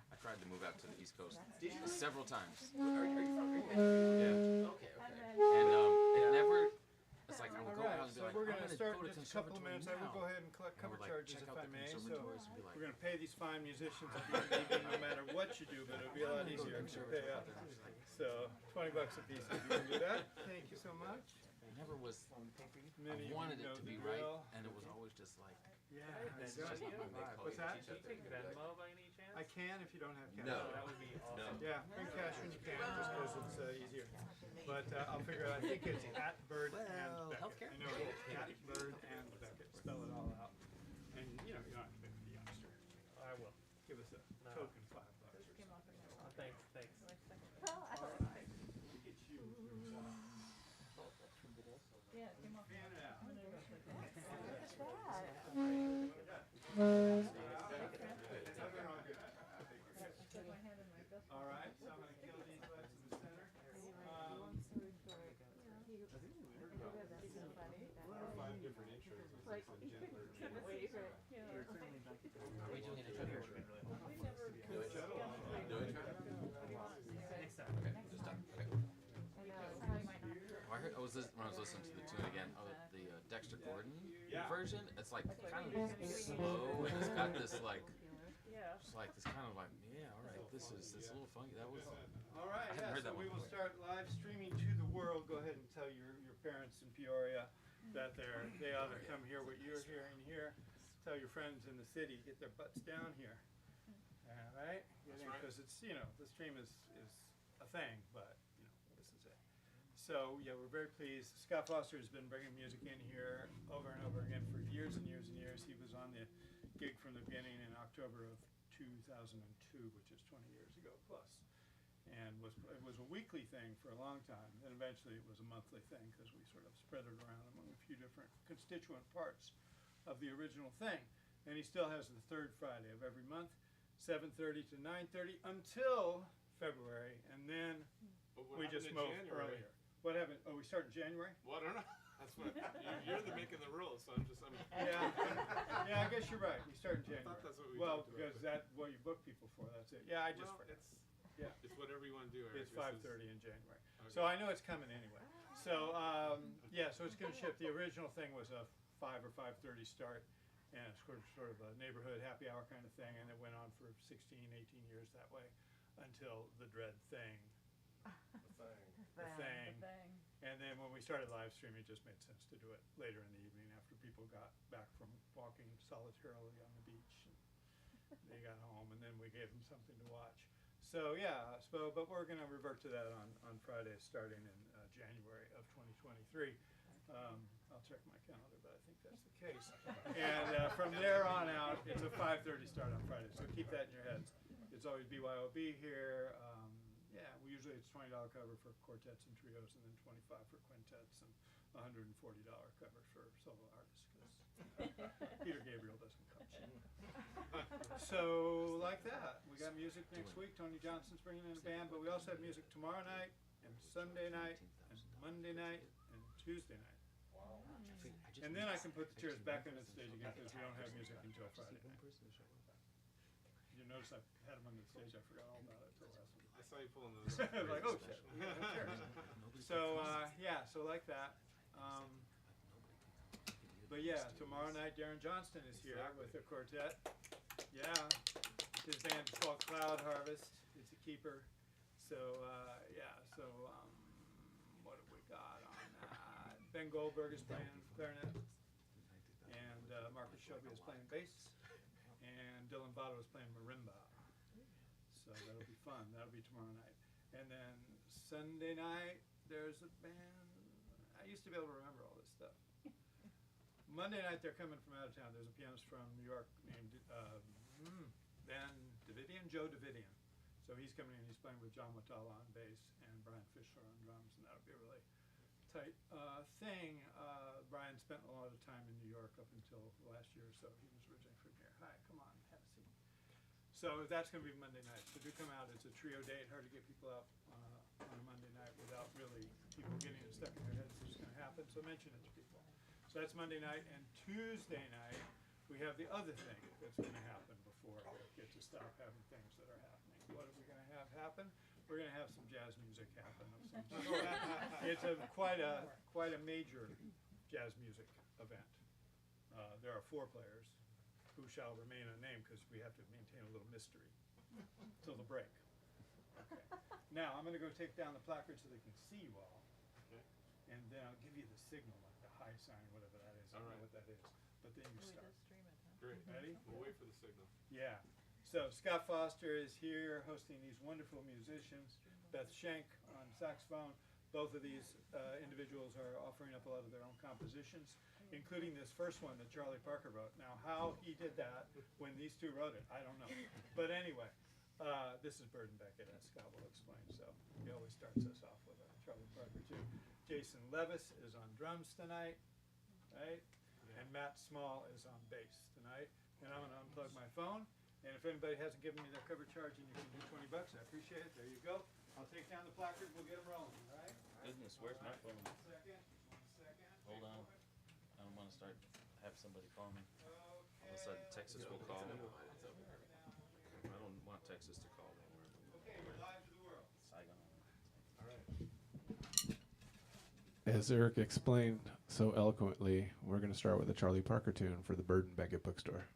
I tried to move out to the East Coast several times. Are you from? Yeah. Okay. And it never. It's like I would go out and be So like, we're I'm going to going to start go to in just a couple of minutes. I will go ahead and collect cover charges check if out I the may. So conservatories and be like, we're going to pay these fine musicians at the end of the evening no matter what you do, but it'll be a lot easier if you pay up. So $20 a piece if you can do that. Thank you so much. It never was. Many I of wanted you know it to the be drill. right, and it was always just like. Yeah, This is just my vibe. What's that? Do you take Venmo by any chance? I can if you don't have cash. No. That would be awesome. Yeah, bring cash when you can, just because it's easier. But I'll figure it out. I think it's at Bird and Beckett. healthcare? I know it's at Bird and Beckett. Spell it all out. And you know, you don't have to pay for the youngster. I will. Give us a token $5 or something. Thanks. Get you. Yeah, it came off. Fan it out. Put my hand in my vest. All right, so I'm going to kill these lights in the center. Five different intros. Like, you couldn't wait, right? You know, Are we doing an intro here? we never. Next time. Okay, just done. Okay. I know, I might not. Well, I heard, when I was listening to the tune again, the Dexter Gordon version. It's like kind of slow, and it's got this like, Yeah. it's like this kind of like, yeah, all right, this is a little funky. That was. All right, haven't yeah, heard so that we one will before. start live streaming to the world. Go ahead and tell your parents in Peoria that they ought to come hear what you're hearing here. Tell your friends in the city, get their butts down here. All right? Because it's, you know, the stream is a thing, but, you know, this is it. So, yeah, we're very pleased. Scott Foster has been bringing music in here over and over again for years and years and years. He was on the gig from the beginning in October of 2002, which is 20 years ago plus. And it was a weekly thing for a long time. Then eventually it was a monthly thing because we sort of spread it around among a few different constituent parts of the original thing. And he still has the third Friday of every month, 7:30 to 9:30 until February, and then we just moved earlier. What happened? Oh, we start in January? Well, I don't know. That's what you're the making the rules, so I'm. Yeah, I guess you're right. We start in January. I thought that's what we well, talked about, because that's what you book people for. That's it. Yeah, I just Well, forgot. it's whatever you want to do. Eric. It's This is- 5:30 in January. Okay. So I know it's coming anyway. So yeah, so it's going to ship. The original thing was a 5 or 5:30 start, and it's sort of a neighborhood happy hour kind of thing, and it went on for 16, 18 years that way until the dread thing. The thing. And then when we started live streaming, it just made sense to do it later in the evening after people got back from walking solitarily on the beach. And they got home, and then we gave them something to watch. So yeah, but we're going to revert to that on Friday starting in January of 2023. I'll check my calendar, but I think that's the case. And from there on out, it's a 5:30 start on Friday, so keep that in your heads. It's always BYOB here. Yeah, usually it's $20 cover for quartets and trios, and then $25 for quintets, and $140 cover for solo artists, because Peter Gabriel doesn't come cheap. So like that, we got music next week. Tony Johnson's bringing in a band, but we also have music tomorrow night, and Sunday night, and Monday night, and Tuesday night. And then I can put the chairs back on the stage again because we don't have music until Friday night. You notice I had them on the stage, I forgot all about it until last week. I saw you pulling those. Like, oh shit. So, yeah, so like that. But yeah, tomorrow night Darren Johnston is here with a quartet. Yeah, his band is called Cloud Harvest. It's a keeper. So, yeah, so what have we got on that? Ben Goldberg is playing clarinet. And Marcus Shelby is playing bass. And Dylan Votto is playing marimba. So that'll be fun. That'll be tomorrow night. And then Sunday night, there's a band. I used to be able to remember all this stuff. Monday night, they're coming from out of town. There's a pianist from New York named Joe Davidian. So he's coming in. He's playing with John Watala on bass and Brian Fischler on drums, and that'll be a really tight thing. Brian spent a lot of time in New York up until last year or so. He was originally from here. Hi, come on, have a seat. So that's going to be Monday night. So do come out. It's a trio date. Hard to get people out on a Monday night without really people getting it stuck in their heads. It's going to happen. So mention it to people. So that's Monday night. And Tuesday night, we have the other thing that's gonna happen before we get to stop having things that are happening. What are we gonna have happen? We're gonna have some jazz music happen of some sort. It's quite a major jazz music event. There are 4 players who shall remain unnamed because we have to maintain a little mystery till the break. Okay. Now, I'm gonna go take down the placard so they can see you all. Okay. And then I'll give you the signal, like the high sign, whatever that is. I don't know what that is. But then you start. Great. Ready? We'll wait for the signal. Yeah. So Scott Foster is here hosting these wonderful musicians. Beth Schenck on saxophone. Both of these individuals are offering up a lot of their own compositions, including this first one that Charlie Parker wrote. Now, how he did that when these two wrote it, I don't know. But anyway, this is Bird and Beckett, as Scott will explain. So he always starts us off with a Charlie Parker too. Jason Levis is on drums tonight, right? And Matt Small is on bass tonight. And I'm going to unplug my phone. And if anybody hasn't given me their cover charge and you can do $20, I appreciate it. There you go. I'll take down the placard. We'll get them rolling, all right? Goodness, where's my phone? 1 second. 1 second. Hold on. I don't want to have somebody call me. All of a sudden, Texas will call me. I don't want Texas to call me. Okay, we're live to the world. Saigon. All right. As Eric explained so eloquently, we're going to start with a Charlie Parker tune for the Bird and Beckett bookstore.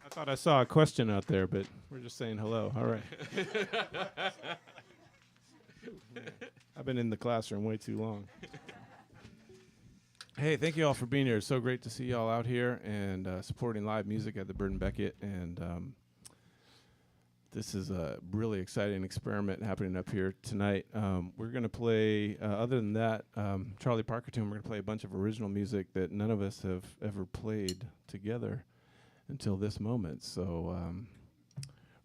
I thought I saw a question out there, but we're just saying hello. All right. been in the classroom way too long. Hey, thank you all for being here. It's so great to see y'all out here and supporting live music at the Beckett. And this is a really exciting experiment happening up here tonight. We're going to play, other than that, Charlie Parker tune, we're going to play a bunch of original music that none of us have ever played together until this moment. So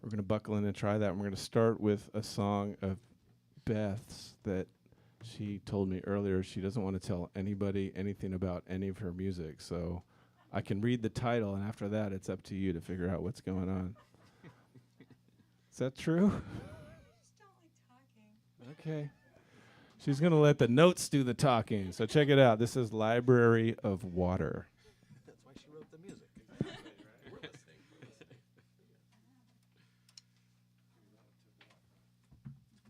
we're going to buckle in and try that. And we're going to start with a song of Beth's that she told me earlier she doesn't want to tell anybody anything about any of her music. So I can read the title, and after that, it's up to you to figure out what's going on. Is that true? Just don't like talking. Okay. She's going to let the notes do the talking. So check it out. This is Library of Water. That's why she wrote the music. We're listening.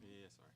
Yeah, sorry.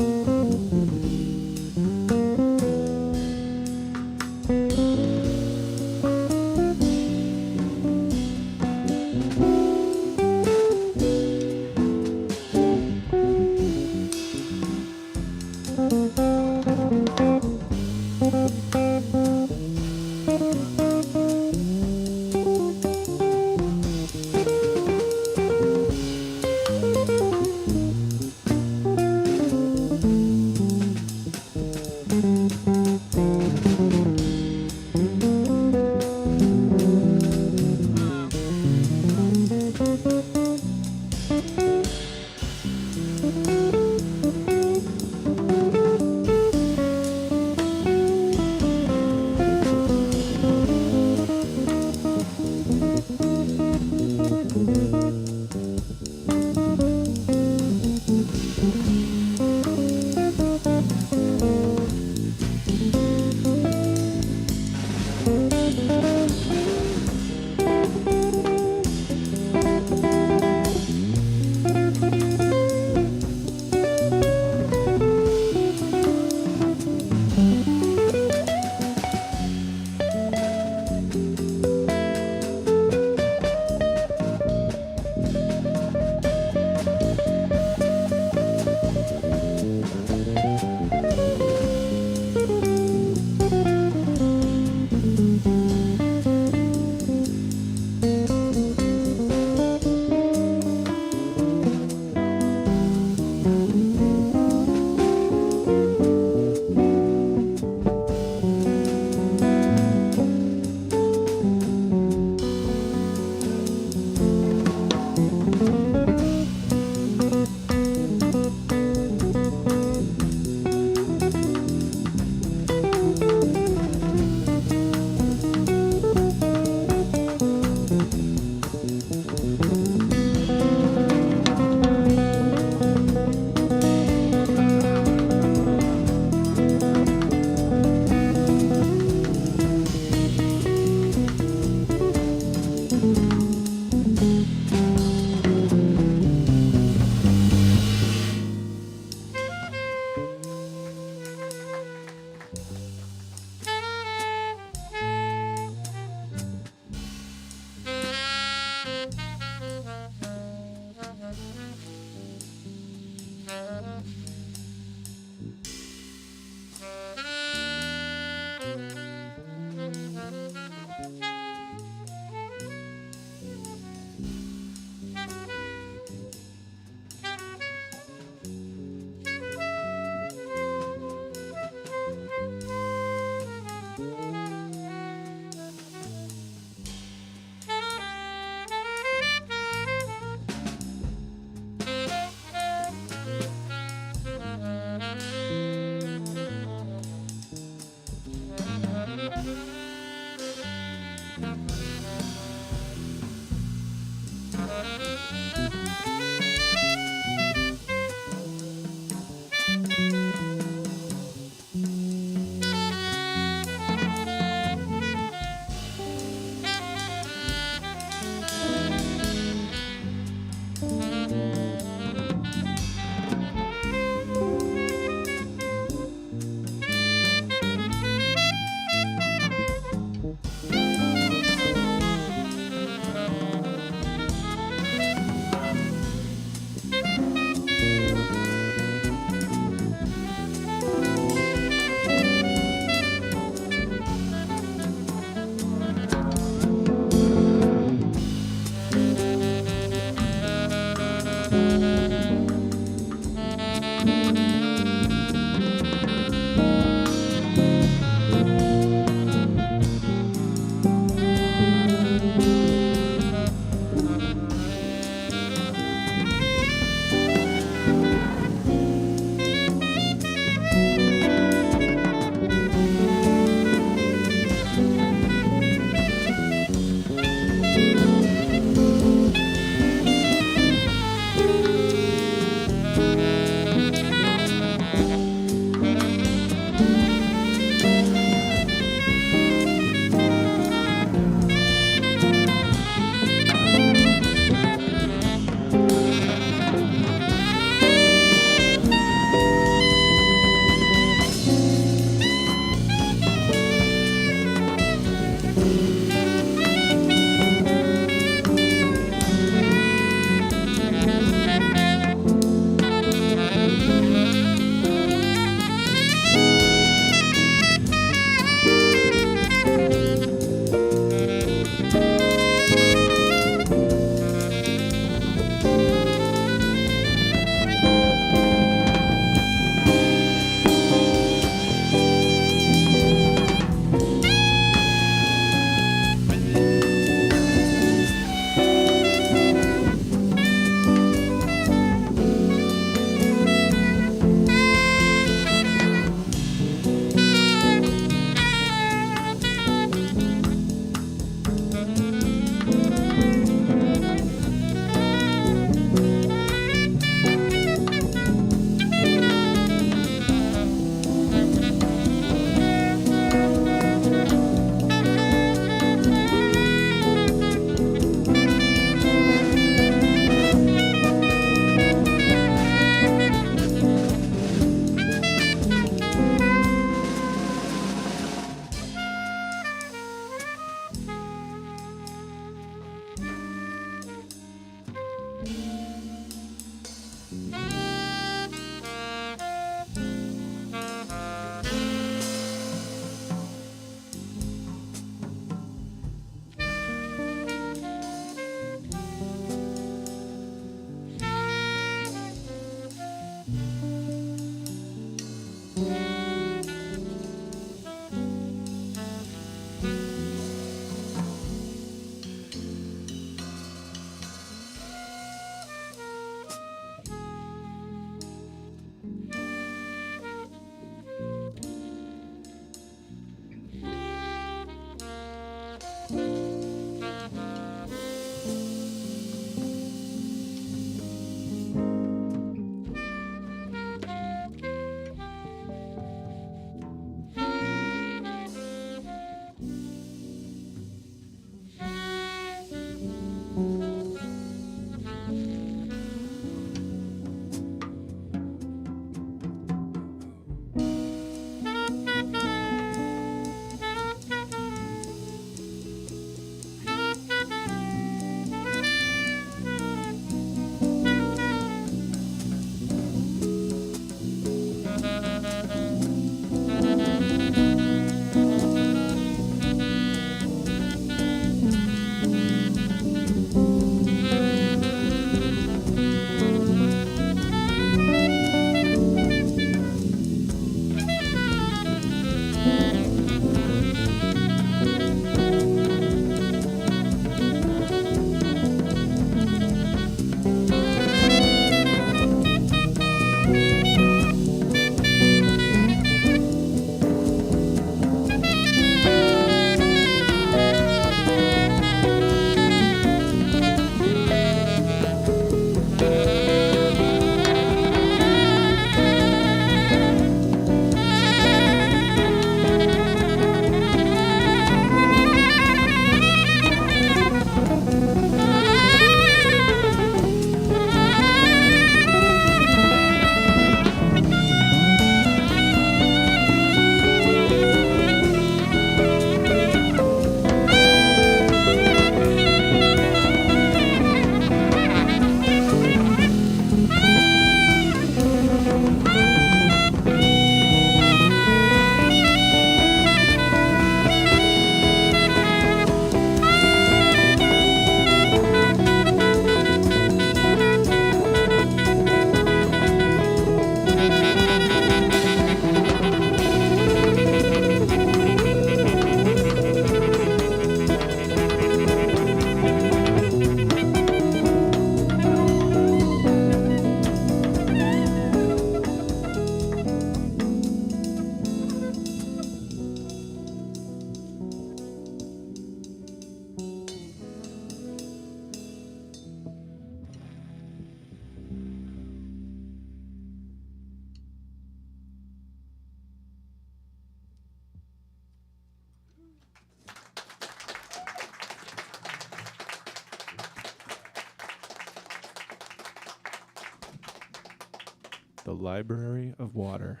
The Library of Water.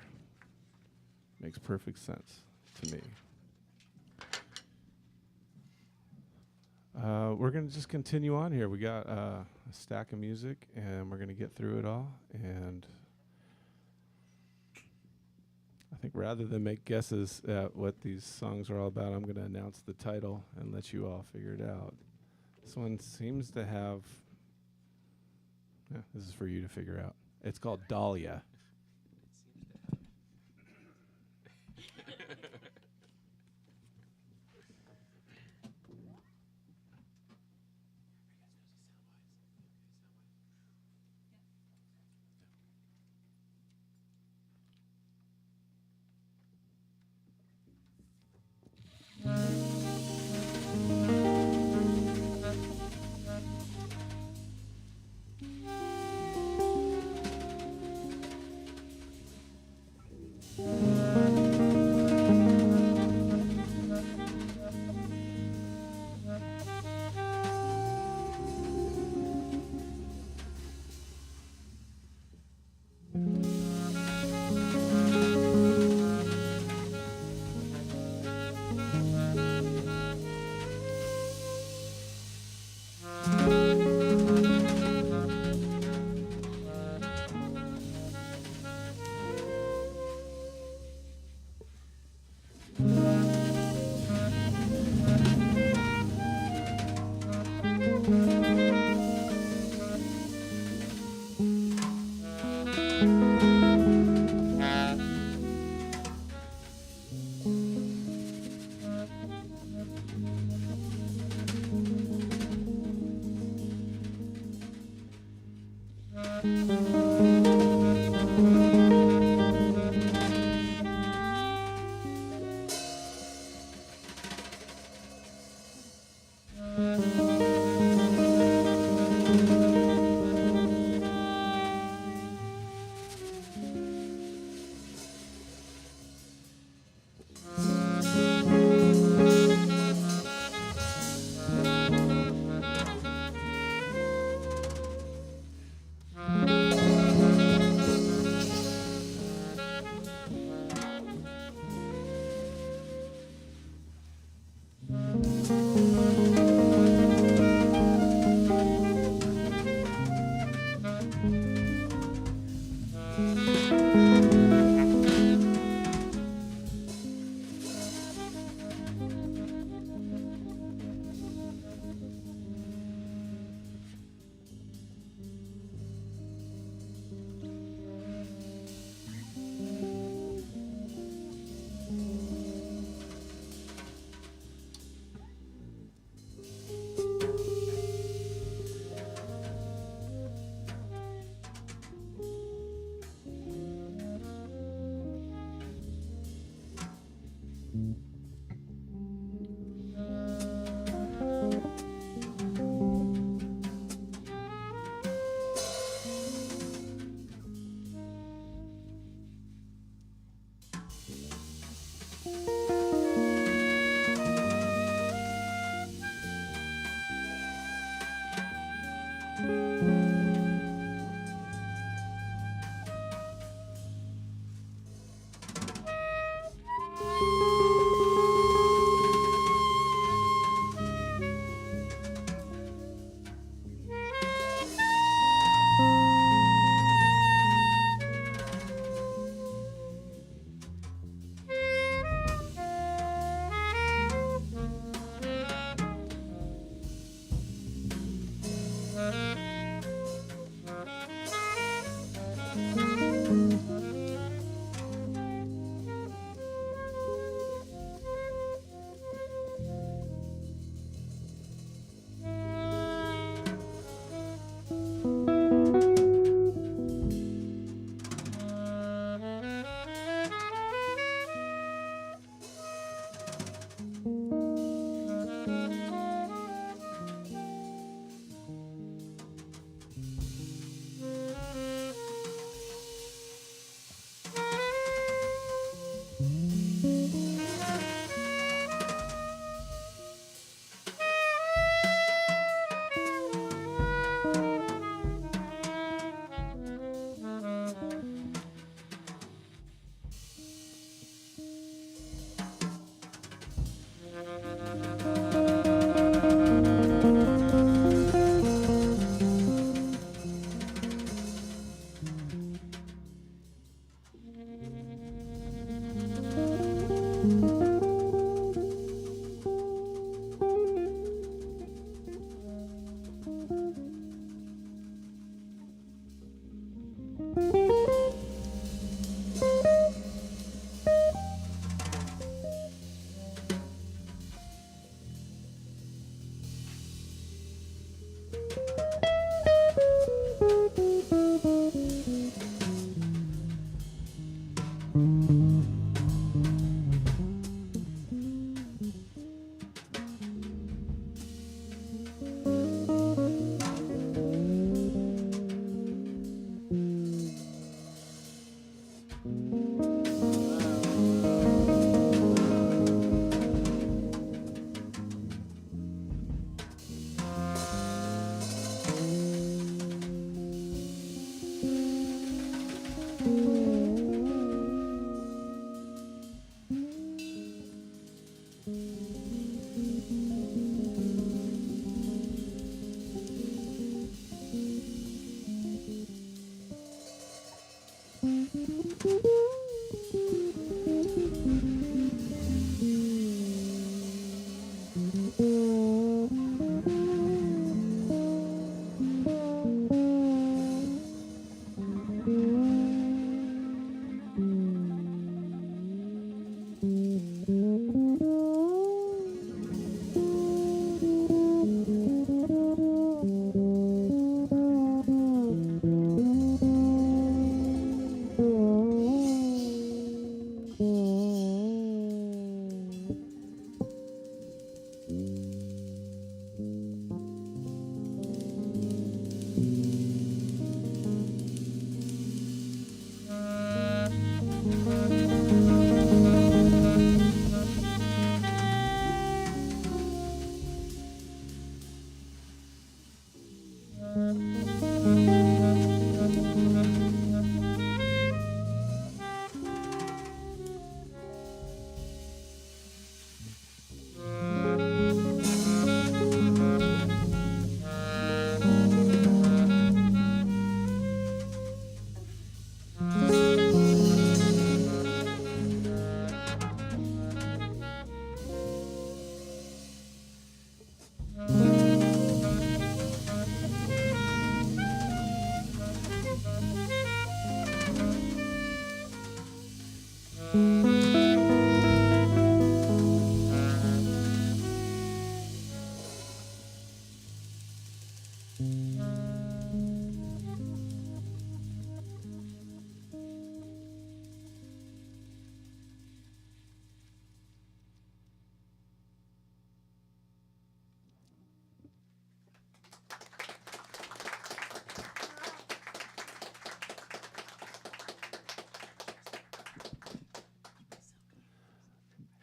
Makes perfect sense to me. We're going to just continue on here. We got a stack of music, and we're going to get through it all. And I think rather than make guesses at what these songs are all about, I'm going to announce the title and let you all figure it out. This one seems to have... this is for you to figure out. It's called Dahlia.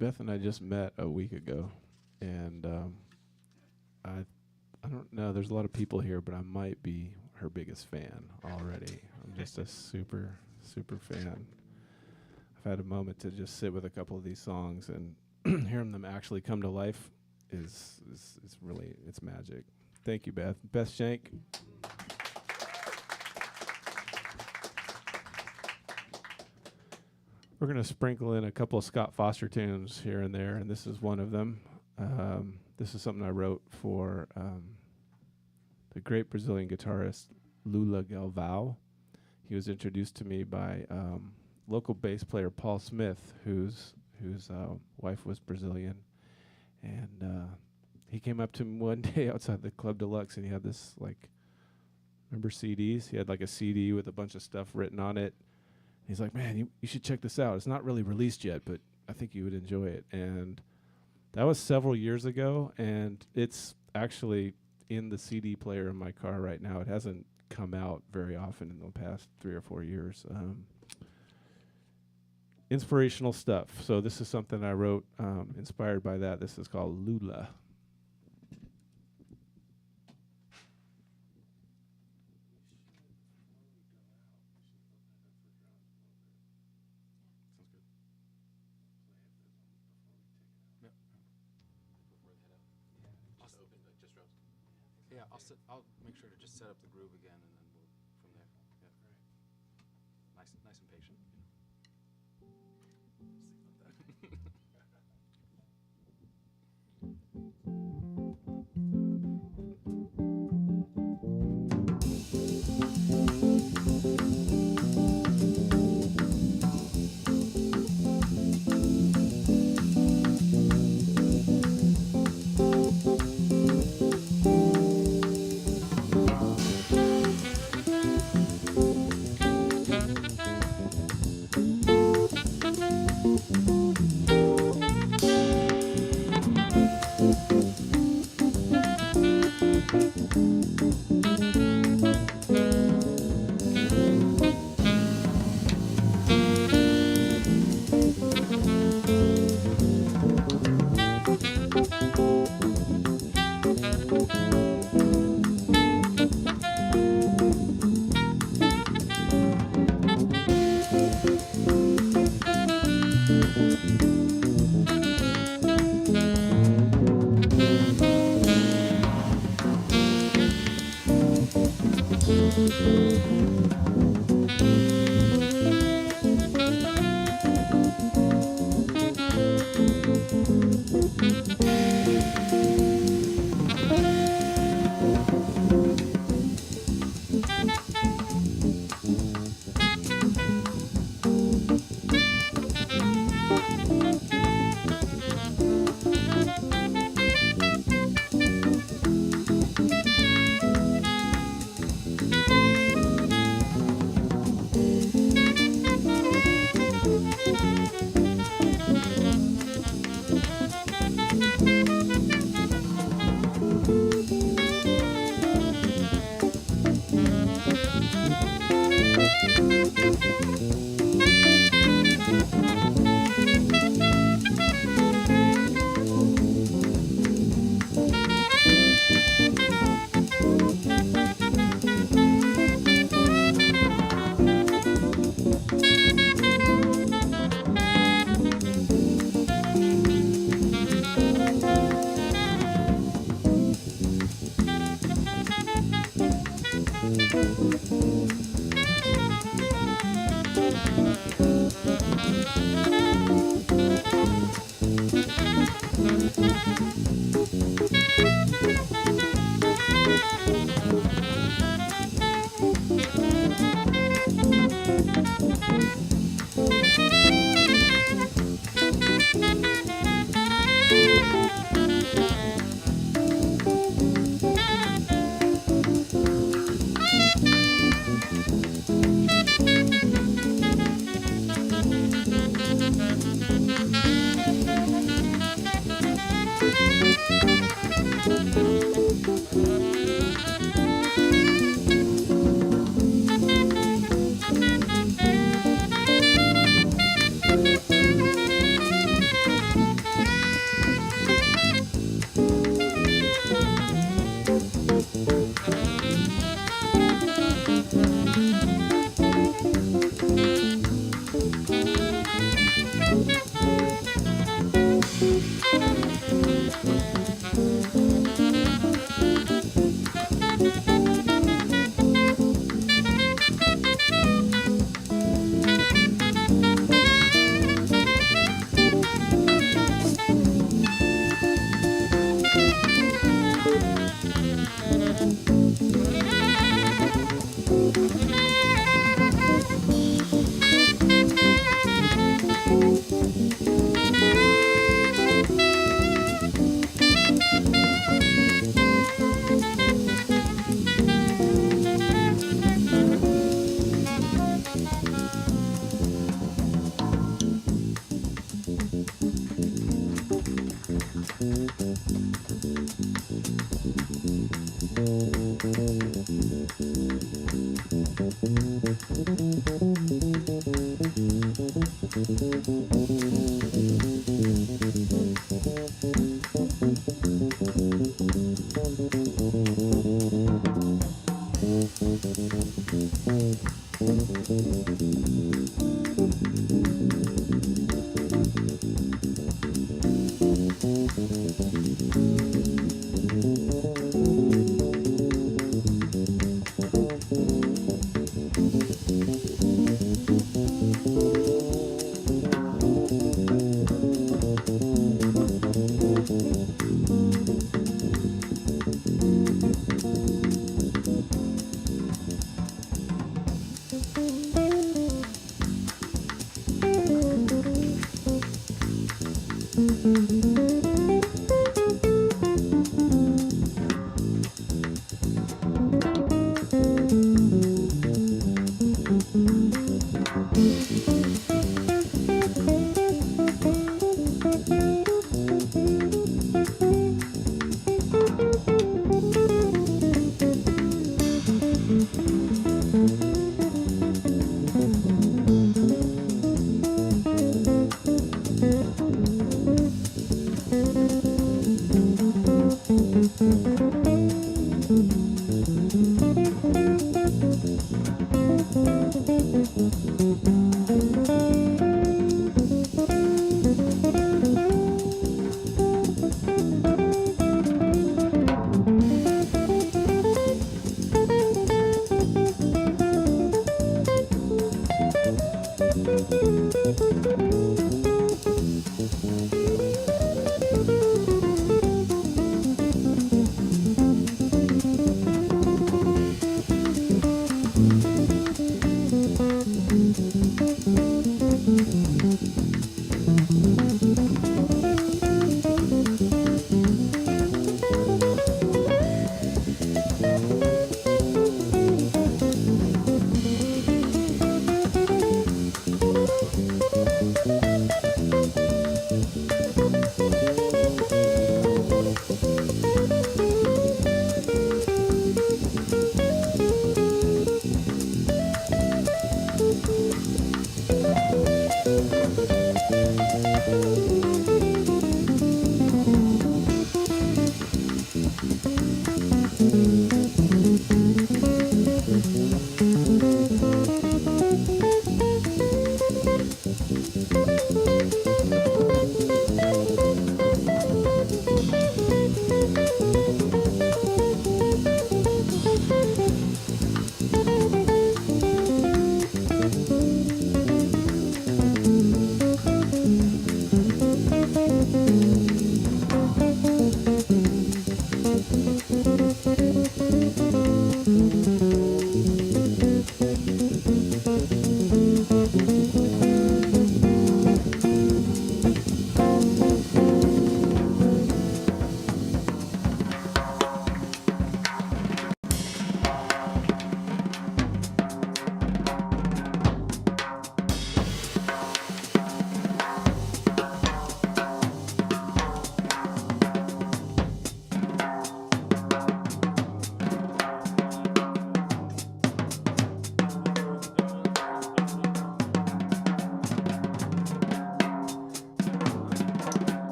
Beth and I just met a week ago, and I don't know. There's a lot of people here, but I might be her biggest fan already. I'm just a super fan. I've had a moment to just sit with a couple of these songs and hearing them actually come to life is really, it's magic. Thank you, Beth. Beth Schenck. We're going to sprinkle in a couple of Scott Foster tunes here and there, and this is one of them. This is something I wrote for the great Brazilian guitarist Lula Galvão. He was introduced to me by local bass player Paul Smith, whose wife was Brazilian, and he came up to me one day outside the Club Deluxe, and he had this, like, remember CDs? He had like a CD with a bunch of stuff written on it. He's like, man, you should check this out. It's not really released yet, but I think you would enjoy it. And that was several years ago, and it's actually in the CD player in my car right now. It hasn't come out very often in the past 3 or 4 years. Inspirational stuff. So this is something I wrote inspired by that. This is called Lula. Yeah, I'll make sure to just set up the groove again, and then we'll from there. Yeah. Nice and patient.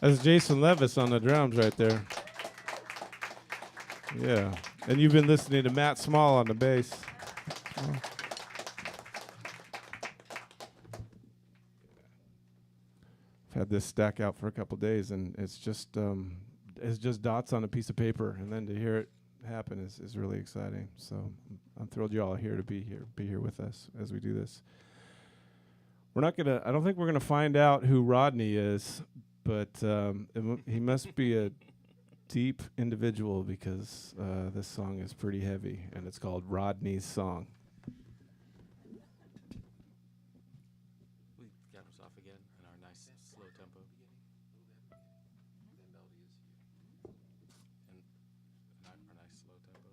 That's Jason Levis on the drums right there. Yeah. And you've been listening to Matt Small on the bass. I've had this stack out for a couple days, and it's just dots on a piece of paper, and then to hear it happen is really exciting. So I'm thrilled you all are here to be here with us as we do this. I don't think we're gonna find out who Rodney is, but he must be a deep individual because this song is pretty heavy, and it's called Rodney's Song. We got us off again in our nice slow tempo. And our nice slow tempo.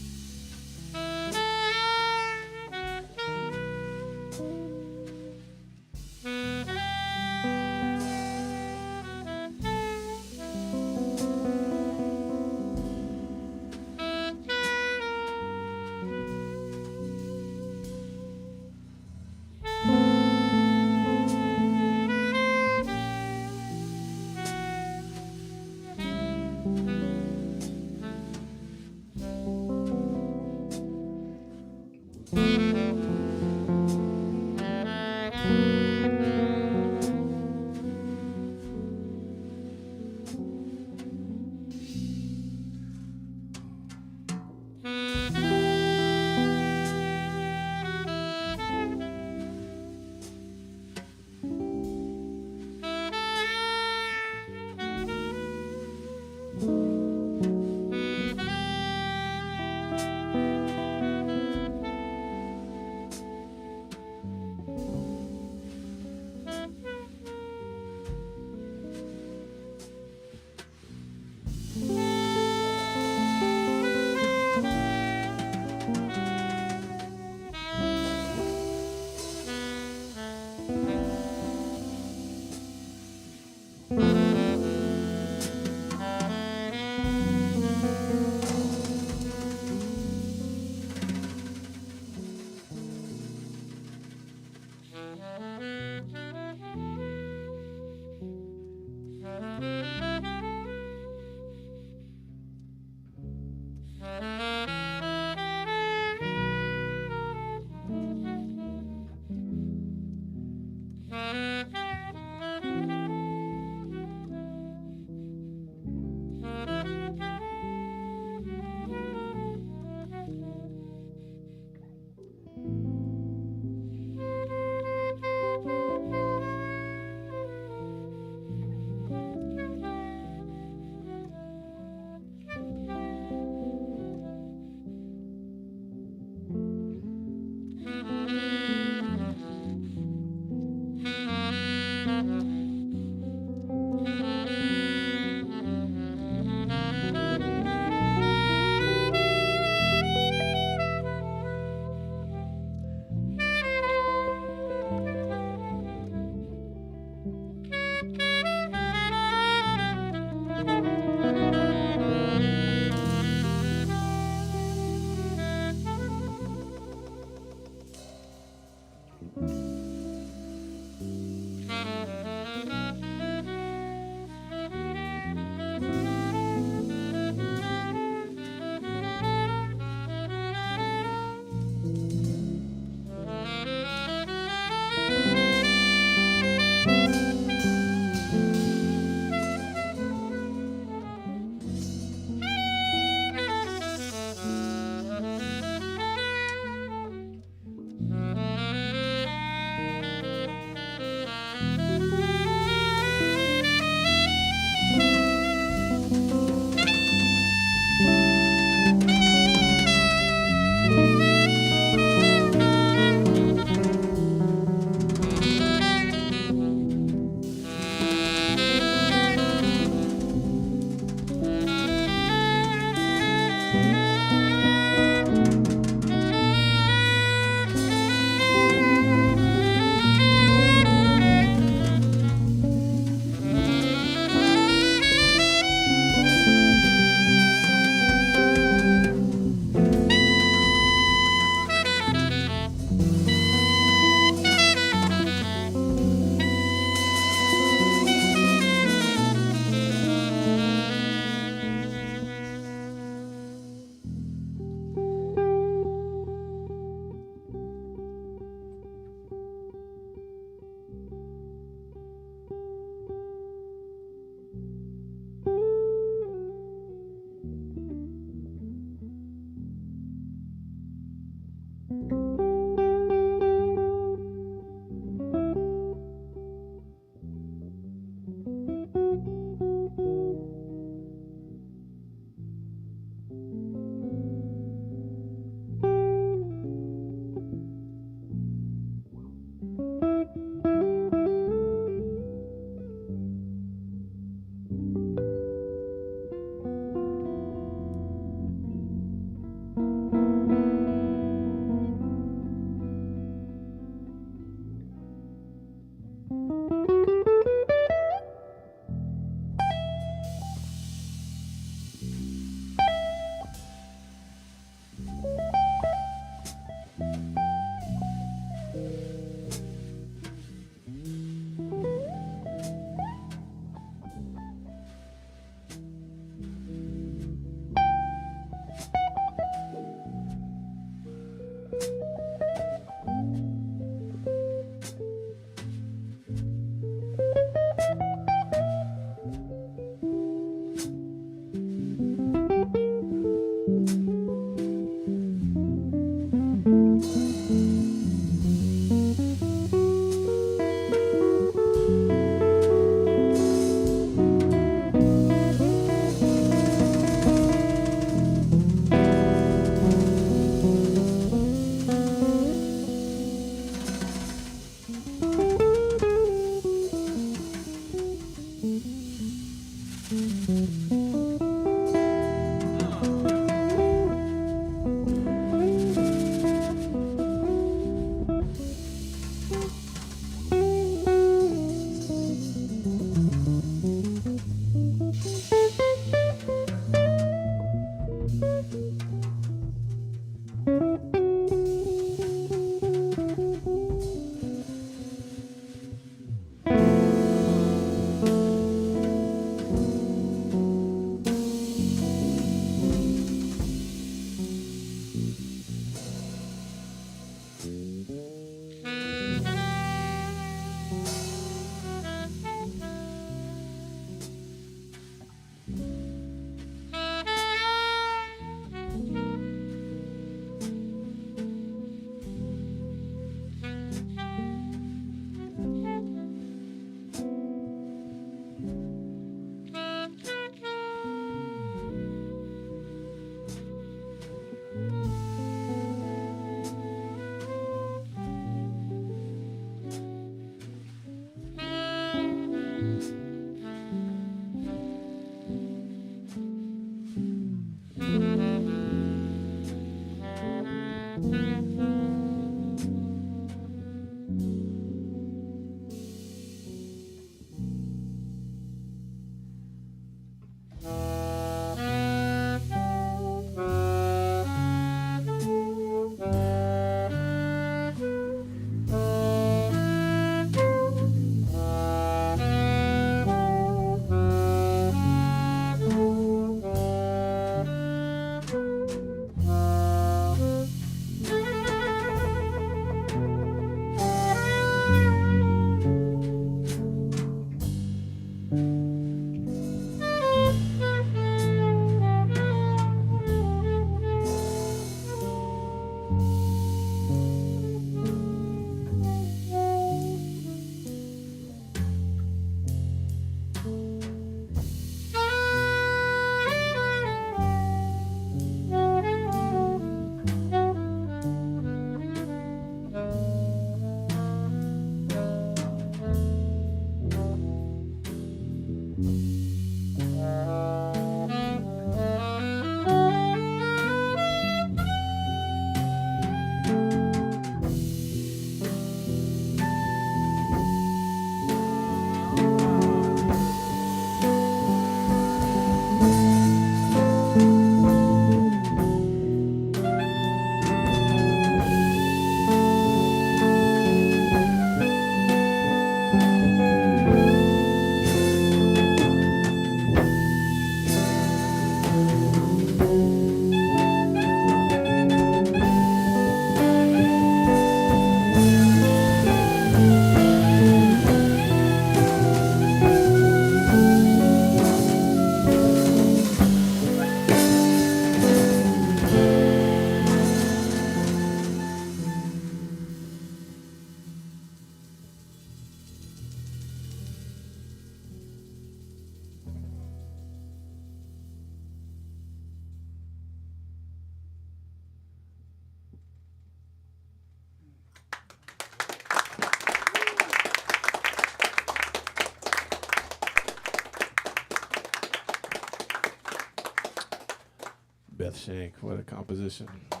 Beth Schenck. What a composition. I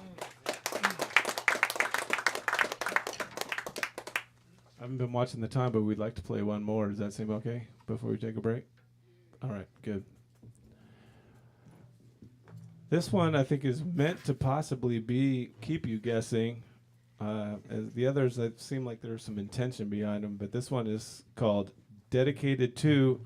haven't been watching the time, but we'd like to play one more. Does that seem okay before we take a break? All right, good. This one I think is meant to possibly keep you guessing. As the others, that seem like there's some intention behind them, but this one is called "Dedicated to ...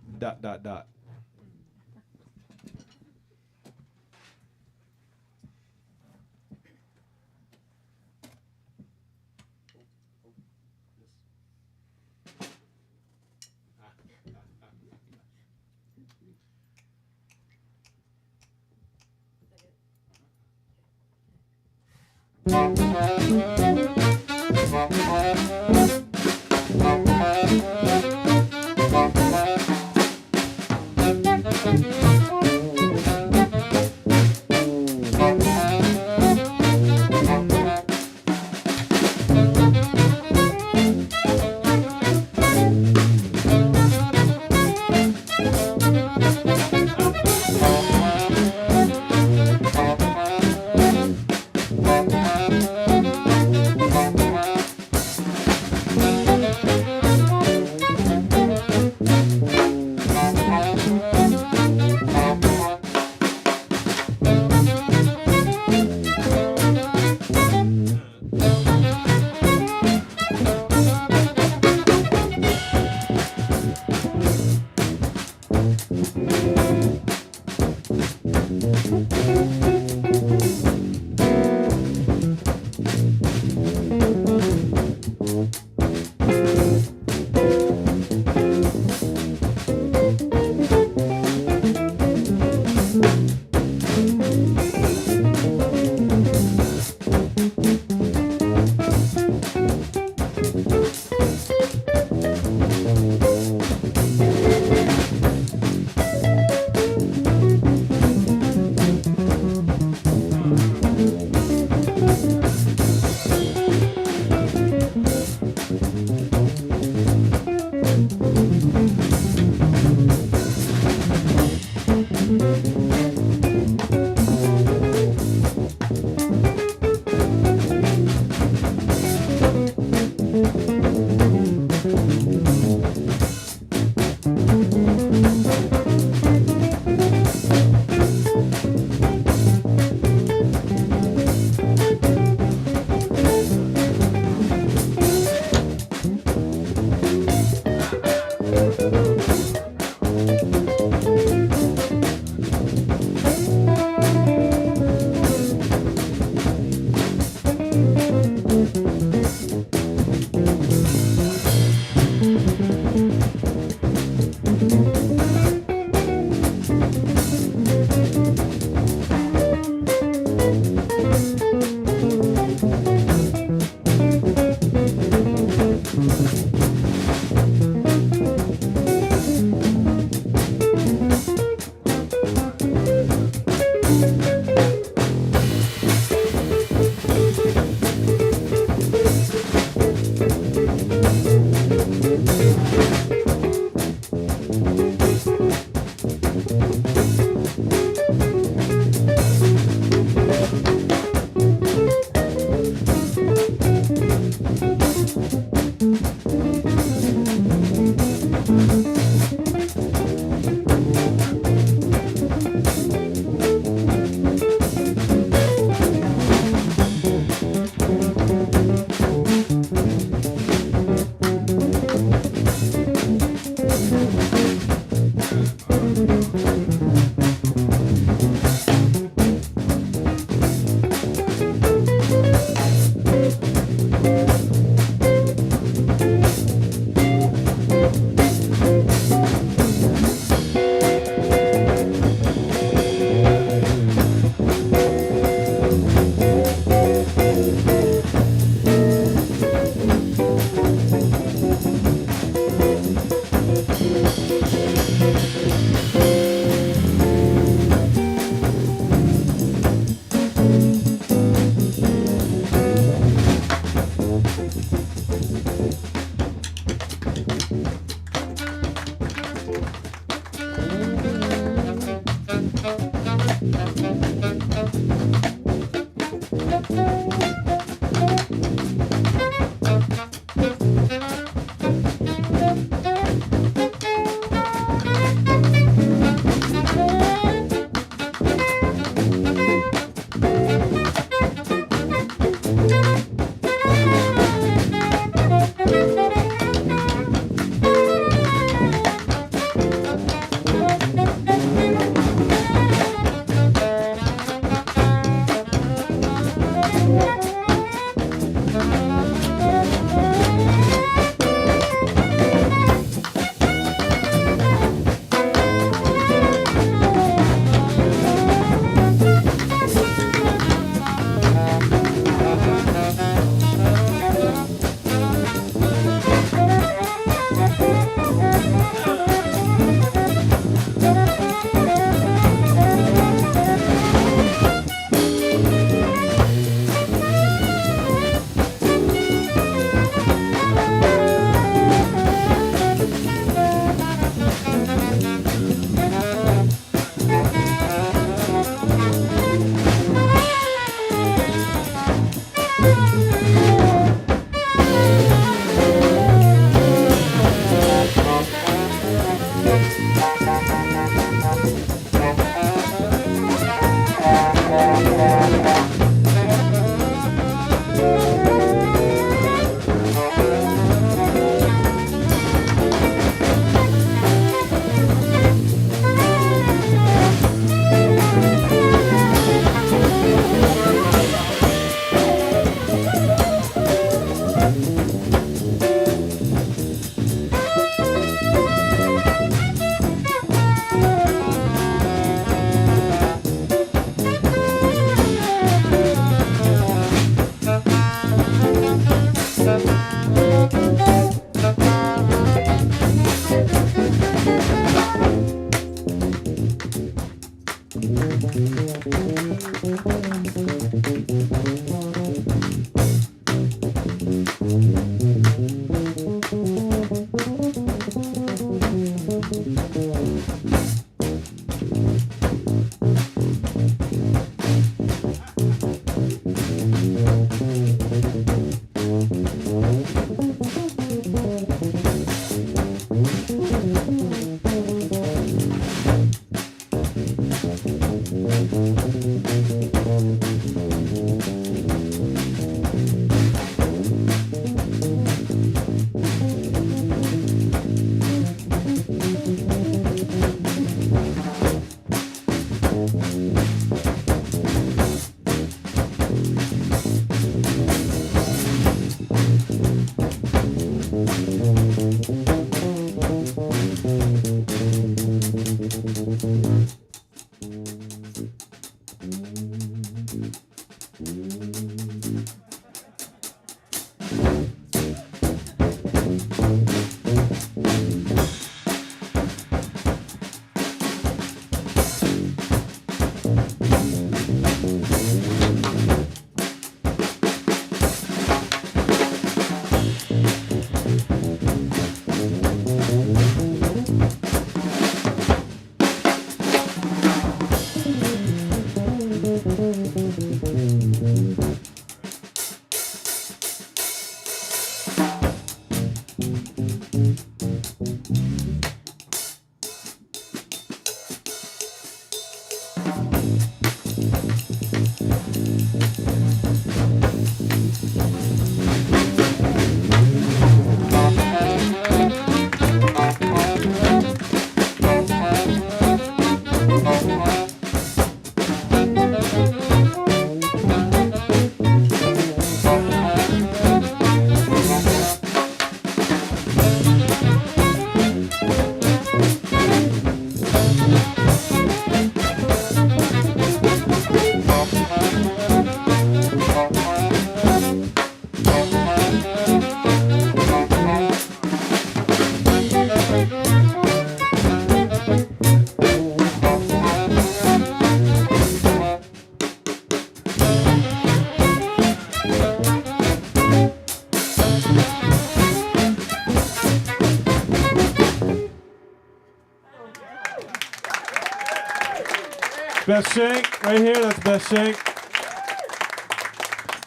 Beth Schenck, right here. That's Beth Schenck.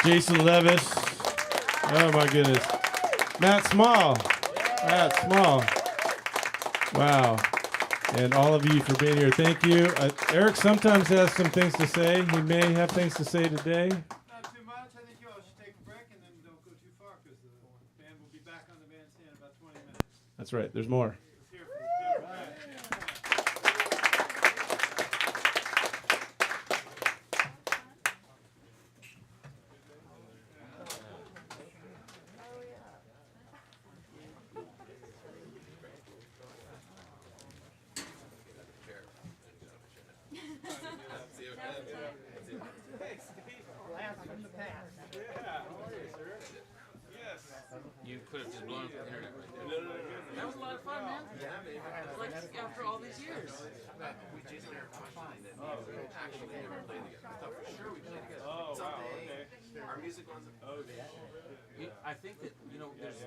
Jason Levis. Oh my goodness. Matt Small. Matt Small. Wow. And all of you for being here. Thank you. Eric sometimes has some things to say. He may have things to say today. Not too much. I think you all should take a break and then don't go too far because the band will be back on the bandstand in about 20 minutes. That's right. There's more. Let's hear it for the beautiful band. You could have just blown up the internet right there. That was a lot of fun, man. Like after all these years. We just never fine that actually never played together. I thought for sure we played together. Oh, wow, Someday okay. our music ones. Okay. I think that, you know, there's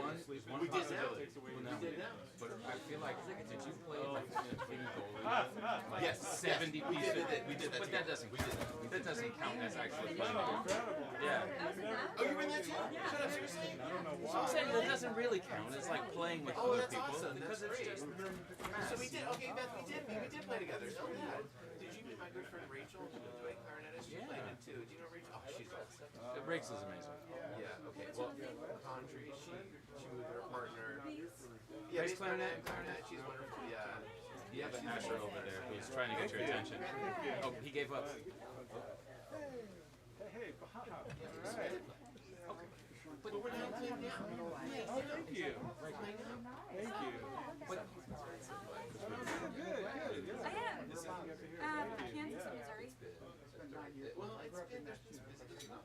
one We did that. well, We did that. but I feel like, did you play like in goalie? Like Yes, 70 we pieces? did that. We did that. But that doesn't, that doesn't count as actually playing the game. Yeah. Oh, you were in that too? Shut up, seriously? So I'm saying that doesn't really count as like playing with Oh, other that's people. awesome. Because That's it's great. just So we did. Okay, Beth, we did play together. No, yeah. Did you meet my good friend Rachel? She was doing clarinetist. She played it too. Do you know Rachel? Oh, she's awesome. The breaks is amazing. Yeah. Okay. Well, Condry, she moved with her partner. Bass Bass clarinet and clarinet. She's wonderful. Yeah. You have an Asher over there who's trying to get your attention. Oh, he gave up. Hey, Bob. Okay. But we're not playing now. Oh, thank you. Thank you. But Good. I am. Kansas, Missouri. Well, it's been there's been some business and stuff.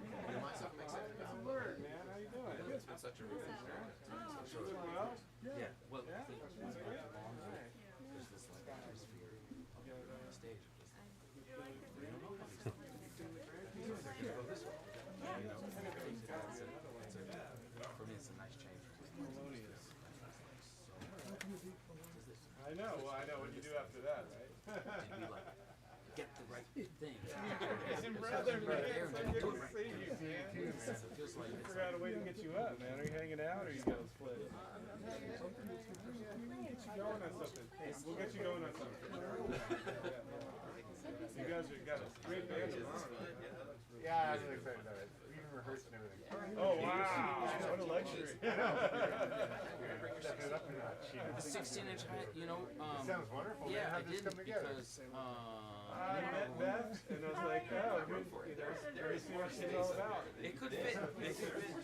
You know, my stuff makes sense. Word, man. How you doing? It's been such a relief. Doing well? yeah, well, Yeah? there's this like atmosphere on the stage of just you don't know how these things are gonna go this way. You know, for me, it's a nice change. I know. Well, I know what you do after that, right? And be like, get the right thing. Brother, man, it's so good to see you, man. It feels like it's Figure out a way to get you up, man. Are you hanging out or you gonna split? Get you going on something. We'll get you going on something. You guys have got a great band tomorrow. Yeah, I'm really excited about it. We even rehearsed and everything. Oh, wow. What a luxury. Stepping it up a notch, you know. the 16-inch height, you know. Sounds wonderful. Yeah, How I did this did come together? because I met Beth and I was like, oh, good. Let me see what she's all about. it could fit. It could fit.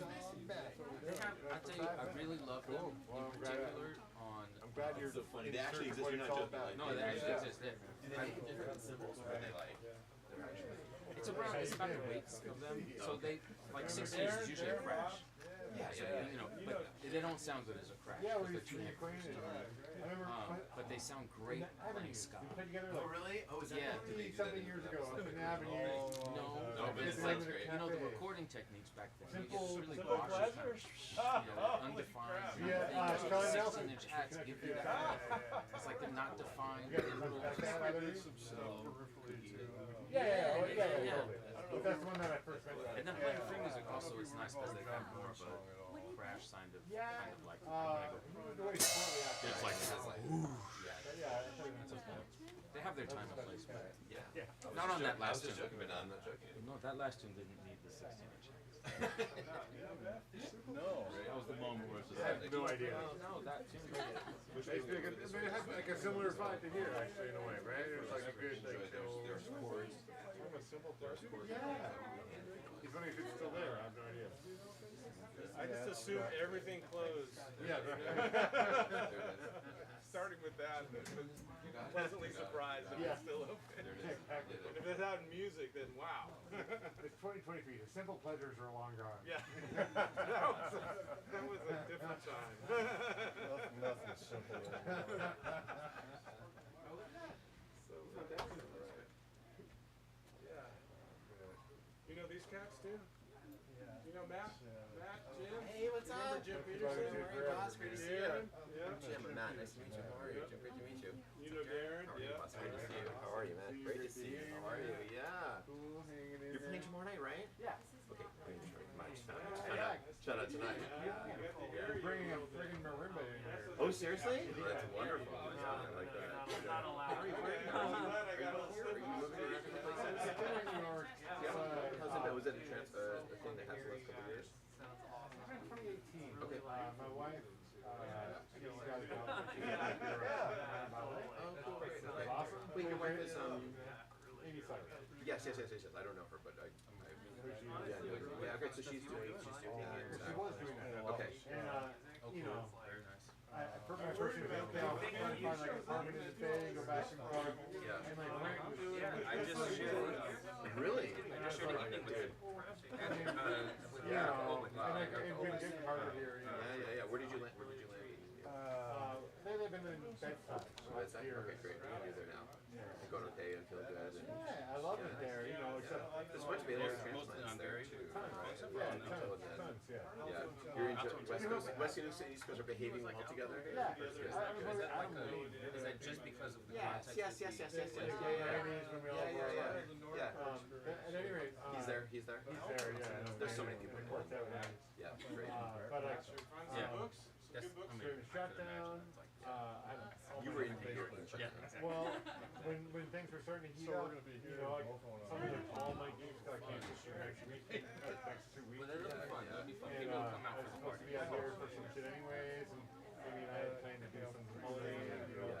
They have, I tell you, I really love them Cool. Well, in I'm glad- particular on. I'm glad you're so funny. They in actually search of exist. what You're it's not all joking. about. No, they actually exist. Do they make different symbols or are they like? They're actually. It's around. It's about the weights of them. So they like 16 inches is usually a crash. Yeah, So yeah, yeah. you know, but they don't sound good as a crash. Yeah, because we're they're too heavy. acquainted. I remember But they sound great playing ska. we played together Oh, like really? Oh, is that Yeah. do they do that 70 in years an ago episode? up in Avenue. No, No, but it's it like sounds great. you know the Cafe. recording techniques back then. Simple- It's really simple cautious, pleasure? you know, undefined. Yeah, Charlie Nelson. 16-inch hats give you that. It's like they're not defined. You got They're little. Yeah, totally. Yeah. But that's the one that I first met. And then playing free music also is nice because they have more of a crash kind of like when I go. The way it's probably after. It's like Yeah, they have their time and place, but Yeah. not on that I was last just tune. joking, but no, I'm not joking. No, that last tune didn't need the 16-inch hats. No. That was the moment where it's just I have no idea. no, that tune. It has like a similar vibe to here, actually, in a way, right? It's like a good, like, Enjoy there's chords. kind of a simple chorus. Yeah. It's funny if it's still there, I have no idea. I just assume everything closed. Yeah. Starting with that, pleasantly surprised that it's still open. Exactly. And if it's out in music, then wow. It's 2023. The simple pleasures are long gone. Yeah. That was a different time. Nothing simple. Yeah. You know these cats too? You know Matt? Matt, Jim? Hey, what's Remember up? Jim How Peterson? are you, boss? Great to see you. Yeah. Jim, I'm Matt. Nice to meet you. How are you? Jim, great to meet you. You know Darren? How are you, Yeah. boss? Great to see you. How are you, Matt? Great to see you. How are you? Yeah. Cool, hanging in You're playing tomorrow night, right? Yeah. Okay. Shout out tonight. You're bringing a friggin' marimba in here. Oh, seriously? That's wonderful. I like that. Not allowed. I'm glad I got a little Are you moving around to places? New York. How's it been? Was it a thing that happened the last couple of years? 2018. Okay. My wife, she's got a job. Oh, cool. Great. Okay. Awesome. Wait, your wife is Amy Cyrus. Yes. I don't know her, but yeah. Okay, so she's doing that. She was doing that. Okay. And, you know, Very nice. for my first event, I was trying to find like an apartment in the Bay, go back and forth. Yeah. And like rent. Yeah, I just shared. Really? I just shared an evening with him. You know, and we get harder here. You know. Yeah. Where did you land? They live in Bed-Stuy. So Oh, it's that's here. okay, great. You're there now. You're going okay and feeling good. And Yeah, I love it there. You know, There's a bunch of aliens transplants there too, right? Tons, yeah. Yeah. You're into West Coast and East Coast are behaving well together? Yeah. Is that just because of the context? Yes. Yeah. At any rate, He's there. He's there, yeah. There's so many people. Worked out nice. Yeah, great. But Yeah. during the shutdown, You were in New York. Yeah. well, when things were starting to heat up, you know, some of all my gigs got canceled for next week, next 2 weeks. Well, that'll be fun. That'll be fun. And People will come I out was for the supposed to party. be out there for some shit anyways, and I mean, I had planned to do some holiday, you know,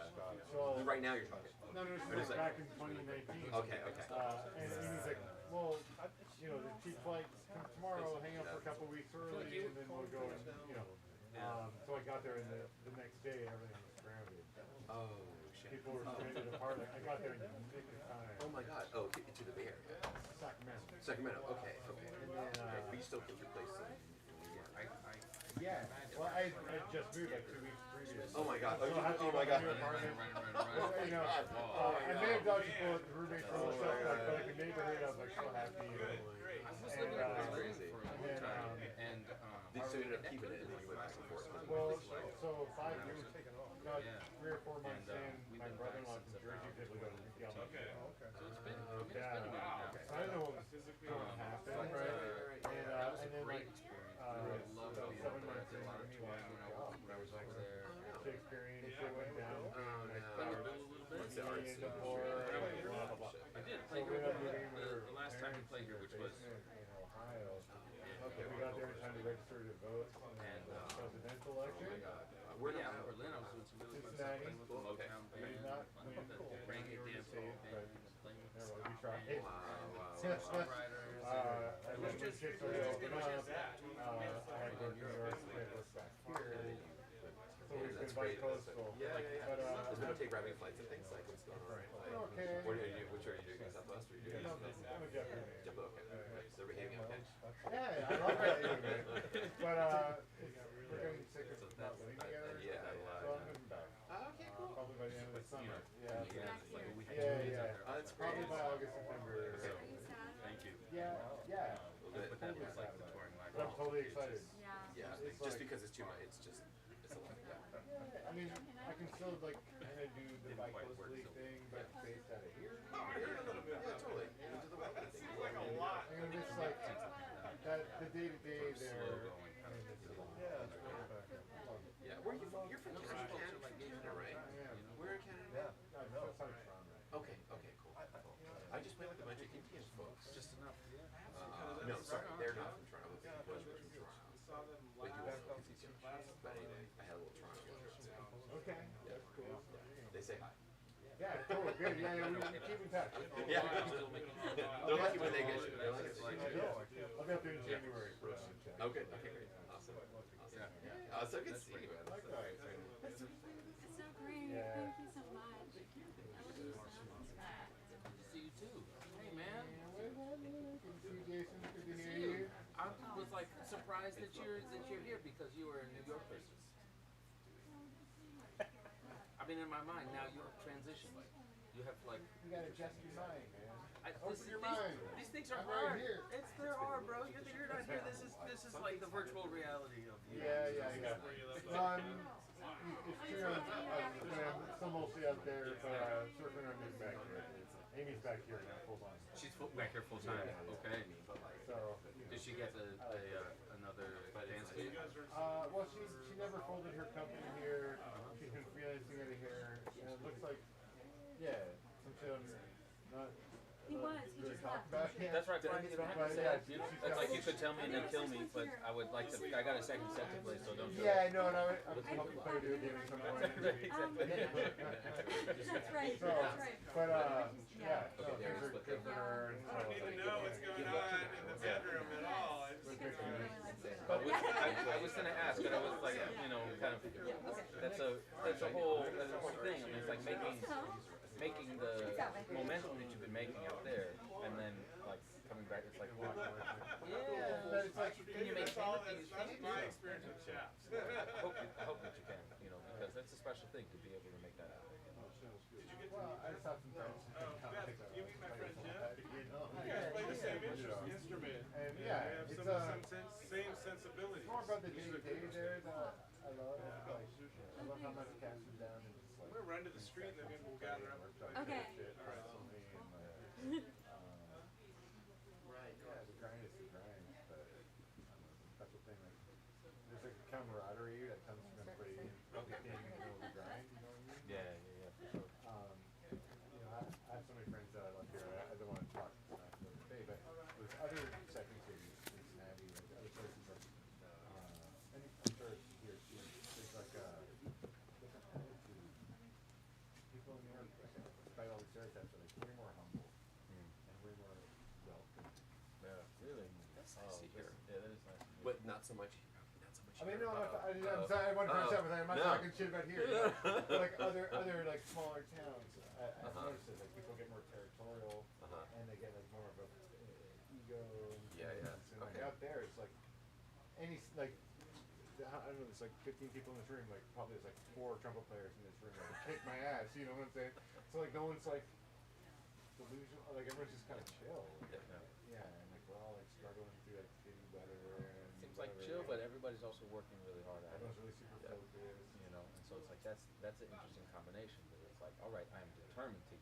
so. Right now you're talking. No, it Or was is it- back in 2019. Okay. And he's like, well, you know, the cheap flights come tomorrow, hang out for a couple weeks early, and then we'll go and, you know. So I got there and the next day, everything was grounded. Oh shit. People were stranded apart. Like, I got there in the nick of time. Oh my god. Oh, to the Bay Area. Sacramento. Sacramento. Okay. And then, But you still kept your place in New York. yeah. Well, I just moved like 2 weeks previous. Oh my god. So I had to Oh my go god. to a new apartment. Right. You know, I may have dodged a bullet. The roommates were a little suspect, but like the neighborhood, I was like so happy. I was living in And, Missouri for a long then, time, and So you ended up keeping it and you went back and forth. well, so 5 years, about Yeah. 3 or 4 months And, in, we've my been brother-in-law back from since Jersey did live over in Yellow. So it's been, I mean, it's Yeah. been a minute now. So I didn't know what was going to happen, But, right? that was And a then great like, experience. I love about being 7 over there. I months did in, a lot of we touring when I was over there. Shakespearean shit went down. Oh, and I no. started Been a little bit. What's the art in scene? the floor, blah, blah, blah. I did So play we here ended up moving with her the last time we parents played in here, their which was basement in Ohio. Okay. We got there in time to register to vote in the presidential election. We're yeah, not. Berlin. I was doing some really fun stuff, Cincinnati. playing with the Motown We did band, not playing win with the the reggae dance state, band, but playing with never the mind, we ska tried. band, Wow. songwriters. And then when shit started to open up, I had to go to New York to play this back here. So we've been That's great. bi-coastal. Yeah. But, There's no take rabbit flights and things like what's going on. Like, okay. what are you doing? Which are you doing? Southwest or are you doing I'm East? a Japanese. Jumbo, okay. They're behaving okay. Yeah, I love that anyway. But we're getting sick of not living together. Yeah. So I'm moving back. Okay, cool. Probably by the end of the summer. Yeah, it's like a week. Yeah. That's great. Probably by August, September. Thank you. Yeah. But that was like the touring life. But I'm totally excited. Yeah. It's Just like- because it's too much. It's just. It's a lot. Yeah. I mean, I can still like kind of do the bi-coastally thing, but based out of here. Yeah, totally. Into the weapon thing. I mean, it's like that the day-to-day there. Slow going. I mean, it's back. Yeah. Where are you from? You're from Canada, right? Where in Canada? That's how it's run. Okay, cool. I just played with a bunch of Indian folks. Just enough. No, sorry, they're not from Toronto. The people was from Toronto. They do also Indian. But anyway, I had a little Toronto influence. Okay, that's cool. They say hi. Yeah, totally good. Yeah, we keep in touch. Yeah. They're lucky when they get you. They're lucky. I'll be up there in January for us. Okay, great. Awesome. So good to see you, man. Likewise. It's so great. Yeah. Thank you so much. See you too. Hey man, Good to see you, Jason. Good to hear you. I was like surprised that you're here because you were a New York person. I mean, in my mind now you're transitioned. You have like You gotta adjust your mind, man. Open your mind. These things are I'm right hard. here. They're hard, bro. You're not here. This is like the virtual reality of you. Yeah. No, it's true. I'm still mostly out there, but surfing on this back here. Amy's back here now, full time. She's back here full time. Okay. So, Did she get another dance gig? well, she never folded her company here. She's been freelancing out of here, and it looks like, some shit I'm not. He was. He really just talk left. about yet. That's right, Brian. You don't have to say But, that. That's like you could tell me and then kill me, but I would like to. I got a second set to play, so don't do it. Yeah, I know, and I'm hoping to play video games some point. That's right. So, That's right. but yeah, no, things are good for her. And so, I don't need to know what's going on in the bedroom at all. It's Good for you. But I was gonna ask, but I was like, you know, kind of. That's a whole thing. I mean, it's like making the momentum that you've been making out there, and then like coming back, it's like, wow. But it's like, Can you maintain it? Do you think? my experience with chaps. I hope that you can, you know, because that's a special thing to be able to make that happen. well, I just have some friends. Oh, Beth, you meet my friend Jim? You know? You guys play the day there that I love. Like, I love how much cast them down and just like. I'm gonna run to the street and then maybe we'll gather up. Okay. Right. Yeah, the grind is the grind, but that's the thing. Like, there's like a camaraderie that comes from playing the grind. You know what I mean? Yeah, for sure. You know, I have so many friends that I love here. I don't want to talk smack about the bay, but there's other second cities, Cincinnati, like other places like, and I'm sure it's here too. There's like different attitude. People in New York, despite all the stereotypes, are like way more humble and way more welcome. Yeah, really. That's nice to hear. Yeah, that is nice to hear. But not so much. I mean, no, I'm sorry, 1%, but I'm not talking shit about here. You know? But like other like smaller towns, I've noticed that like people get more territorial and they get like more of a ego. And like out there, it's like like I don't know, there's like 15 people in this room. Like probably there's like 4 trumpet players in this room that would kick my ass. You know what I'm saying? So like no one's like delusional. Like everyone's just kind of chill. Yeah, and like we're all like struggling through like city weather. Seems like chill, but everybody's also working really hard at it. Everyone's really super focused. You know, and so it's like that's an interesting combination because it's like, all right, I am determined to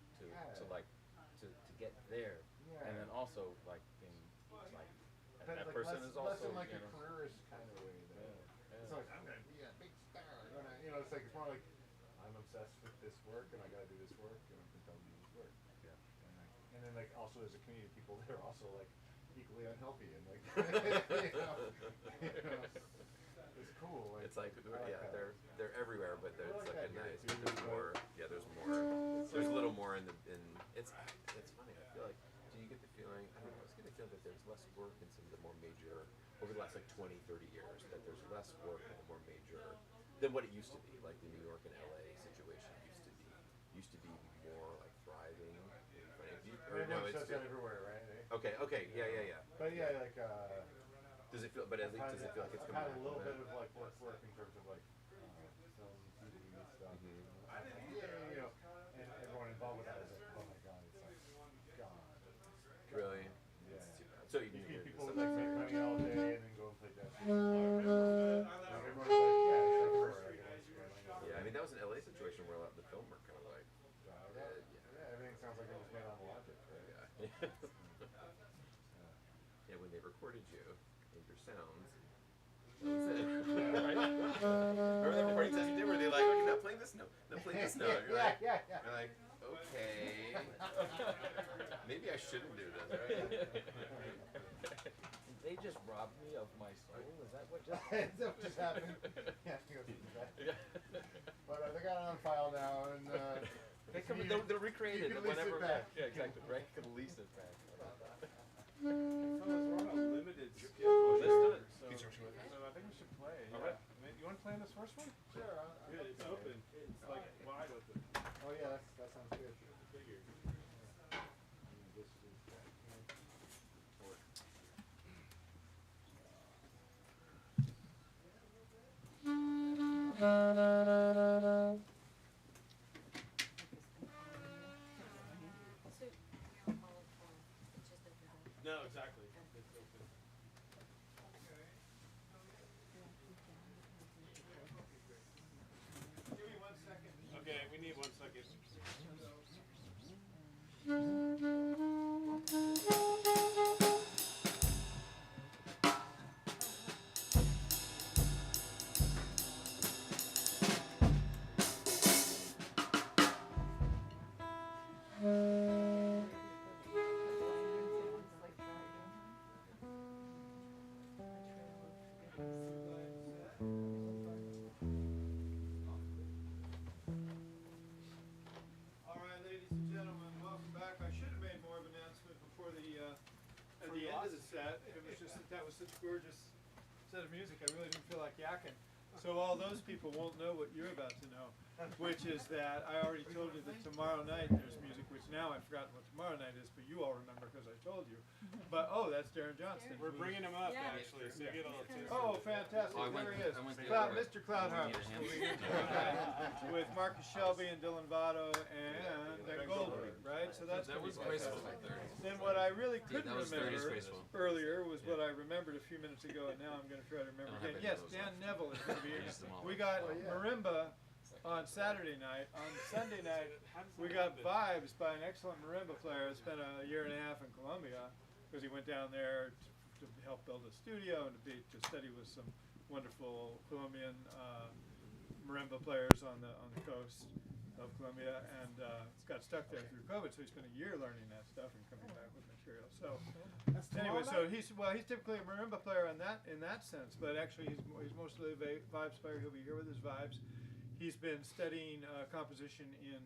get there, and then also like being like and that person is also less in like you a know, careerist kind of way. It's like I'm gonna be a big star. You know, it's like it's more like I'm obsessed with this work and I gotta do this work and I'm compelled to do this work. Yeah. And then like also there's a community of people that are also like equally unhealthy and like you know, it's cool. Like, It's like like they're everywhere, but there's like like a that here, nice. too, There's but- more. Yeah, there's more. There's a little more in the it's funny. I feel like do you get the feeling? I don't know. I was getting the feeling that there's less work in some of the more major over the last like 20, 30 years. That there's less work in the more major than what it used to be. Like the New York and LA situation used to be more like thriving. Or no, it's that everywhere, right? okay. Yeah. But yeah, like Does it feel? But at least does it feel like it's I've coming had back a little bit? bit of like work in terms of like film, TV stuff. You know, and everyone involved with that is like, oh my god, it's like God. Really? Yeah. It's too bad. So you You can see hear people this. that like make money all day and then go and play jazz. Like, everyone's like, yeah, it's like everywhere. Like, Yeah, I mean that was an LA situation where a lot of the film were kind of like. yeah, everything sounds like it was made on Logic, right? Yeah. Yeah, when they recorded you and your sounds. That was it. Remember that recording session you did where they're like, okay, not playing this note, not playing this note. You're like, yeah. you're like, okay. Maybe I shouldn't do this, right? They just robbed me of my soul. Is that what just? Is that what just happened? Yeah, I think it was that. But they got it on file now, and They'll recreate you it can lease whenever. it back. Yeah, exactly. Right, you can lease it back. Fellas, we're on a limited schedule. Let's do it. So I think we should play. All Yeah. right. You want to play on this first one? Sure. Good. It's open. It's like wide open. Oh yeah, that sounds good. Figured. This is No, exactly. It's open. Give me 1 second. Okay, we need 1 second. All right, ladies and gentlemen, welcome back. I should have made more of an announcement before at the end of the set. It was just that was such a gorgeous set of music. I really didn't feel like yakking. So all those people won't know what you're about to know. which is that I already told you that tomorrow night there's music, which now I've forgotten what tomorrow night is, but you all remember because I told you. But oh, that's Darren Johnston. We're bringing him up Yeah. actually, so you get all the tips. Oh, fantastic! Oh, I There went- he is, I went the Cloud, other way. Mr. Cloud Harvest, Yeah. will be here tomorrow night with Marcus Shelby and Dylan Votto and Goldberg, right? So that's That gonna be was graceful. fantastic. Then what I really couldn't that was very remember graceful. earlier was what I remembered a few minutes ago, and now I'm going to try to remember I don't again. have Yes, any of Dan Neville is going to be here. Used them all. We got marimba on Saturday night. On Sunday night, we got Vibes by an excellent marimba player. Spent a year and a half in Colombia because he went down there to help build a studio and to study with some wonderful Colombian marimba players on the coast of Colombia, and got stuck there through COVID. So he spent a year learning that stuff and coming back with material. So anyway, so he's typically a marimba player in that sense, but actually he's mostly a vibes player. He'll be here with his vibes. He's been studying composition in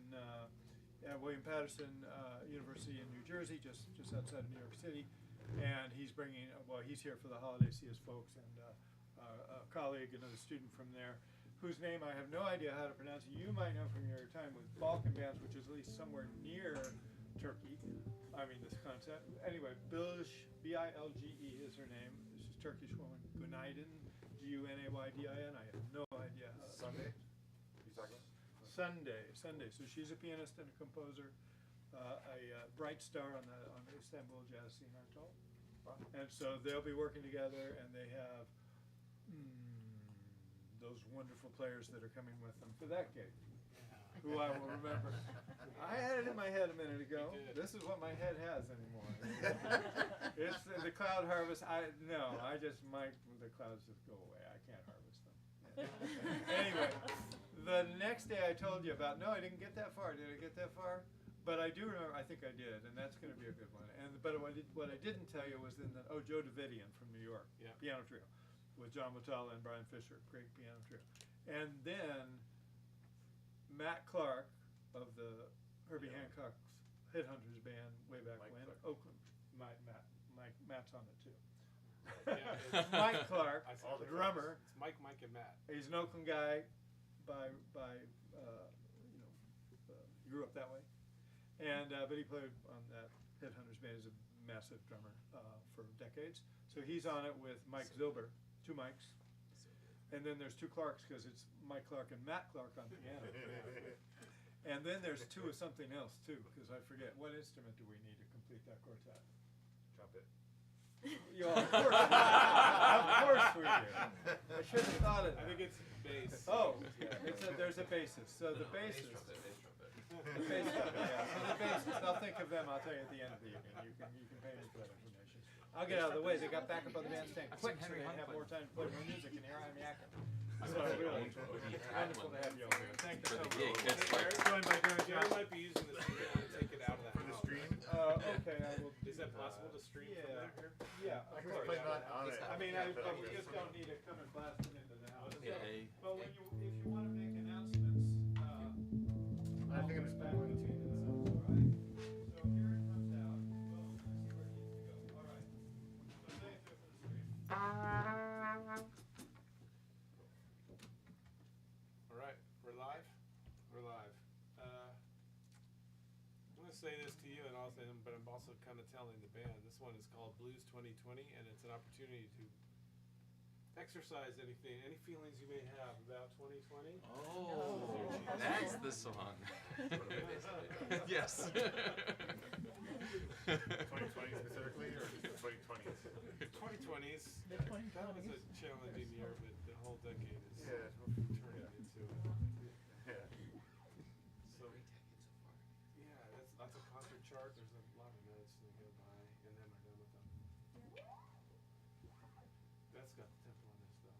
at William Patterson University in New Jersey, just outside of New York City, and he's bringing. He's here for the holiday, see his folks, and a colleague, another student from there, whose name I have no idea how to pronounce. You might know from your time with Balkan bands, which is at least somewhere near Turkey. I mean, this concept. Anyway, Bilge, B-I-L-G-E is her name. She's a Turkish woman. Günaydin, G-U-N-A-Y-D-I-N. I have no idea how to Sunday? You talking about? Sunday. So she's a pianist and a composer, a bright star on the Istanbul jazz scene, I'm told. And so they'll be working together, and they have those wonderful players that are coming with them for that gig, who I will remember. I had it in my head a minute ago. This is what my head has anymore. It's the Cloud Harvest. The clouds just go away. I can't harvest them. Anyway, the next day I told you about. No, I didn't get that far. Did I get that far? But I do remember. I think I did, and that's going to be a good one. But what I didn't tell you was Joe Davidian from New York, piano trio, with John Motala and Brian Fisher, great piano trio, and then Matt Clark of the Herbie Hancock's Headhunters band way back when, Oakland. Matt's on it too. Yeah, Mike Clark, I saw the drummer. It's Mike, and Matt. He's an Oakland guy. He grew up that way, and but he played on that Headhunters band as a massive drummer for decades. So he's on it with Mike Zilber, two Mikes, and then there's two Clarks because it's Mike Clark and Matt Clark on piano. And then there's two of something else too, because I forget what instrument do we need to complete that quartet. Trumpet. Of course we do. I should have thought of that. I think it's bass. Oh, there's a bassist. So the bassist. The bass trumpet, yeah. So the bassist. I'll think of them. I'll tell you at the end of the evening. You can pay me for that information. I'll get out of the way. They got backup on the bandstand quick, so they have more time to play more music. And here I'm yakking. So really, wonderful to have you over here. Thank you so much. Joined by Darren Jerry Johnson. might be using the stream to take it out of that. For the stream? Okay, I will. Is that possible to stream from there? Yeah, of I can course. play not on it. I mean, we just don't need to come and blast it into the house. Yeah. But if you want to make announcements, I think I'm just back going between to. the all right? So here it comes out. Boom. Let's see where it needs to go. All right. So thank you for the stream. All right, we're live. We're live. I'm gonna say this to you, and but I'm also kind of telling the band. This one is called Blues 2020, and it's an opportunity to exercise any feelings you may have about 2020. Oh, that's the song. Yes. 2020 specifically, or just the 2020s? 2020s. That was a challenging year, but the whole decade is Yeah. turning into. Yeah. So, yeah, that's a concert chart. There's a lot of notes that go by, and then we're done with them. That's got the tempo on this, though.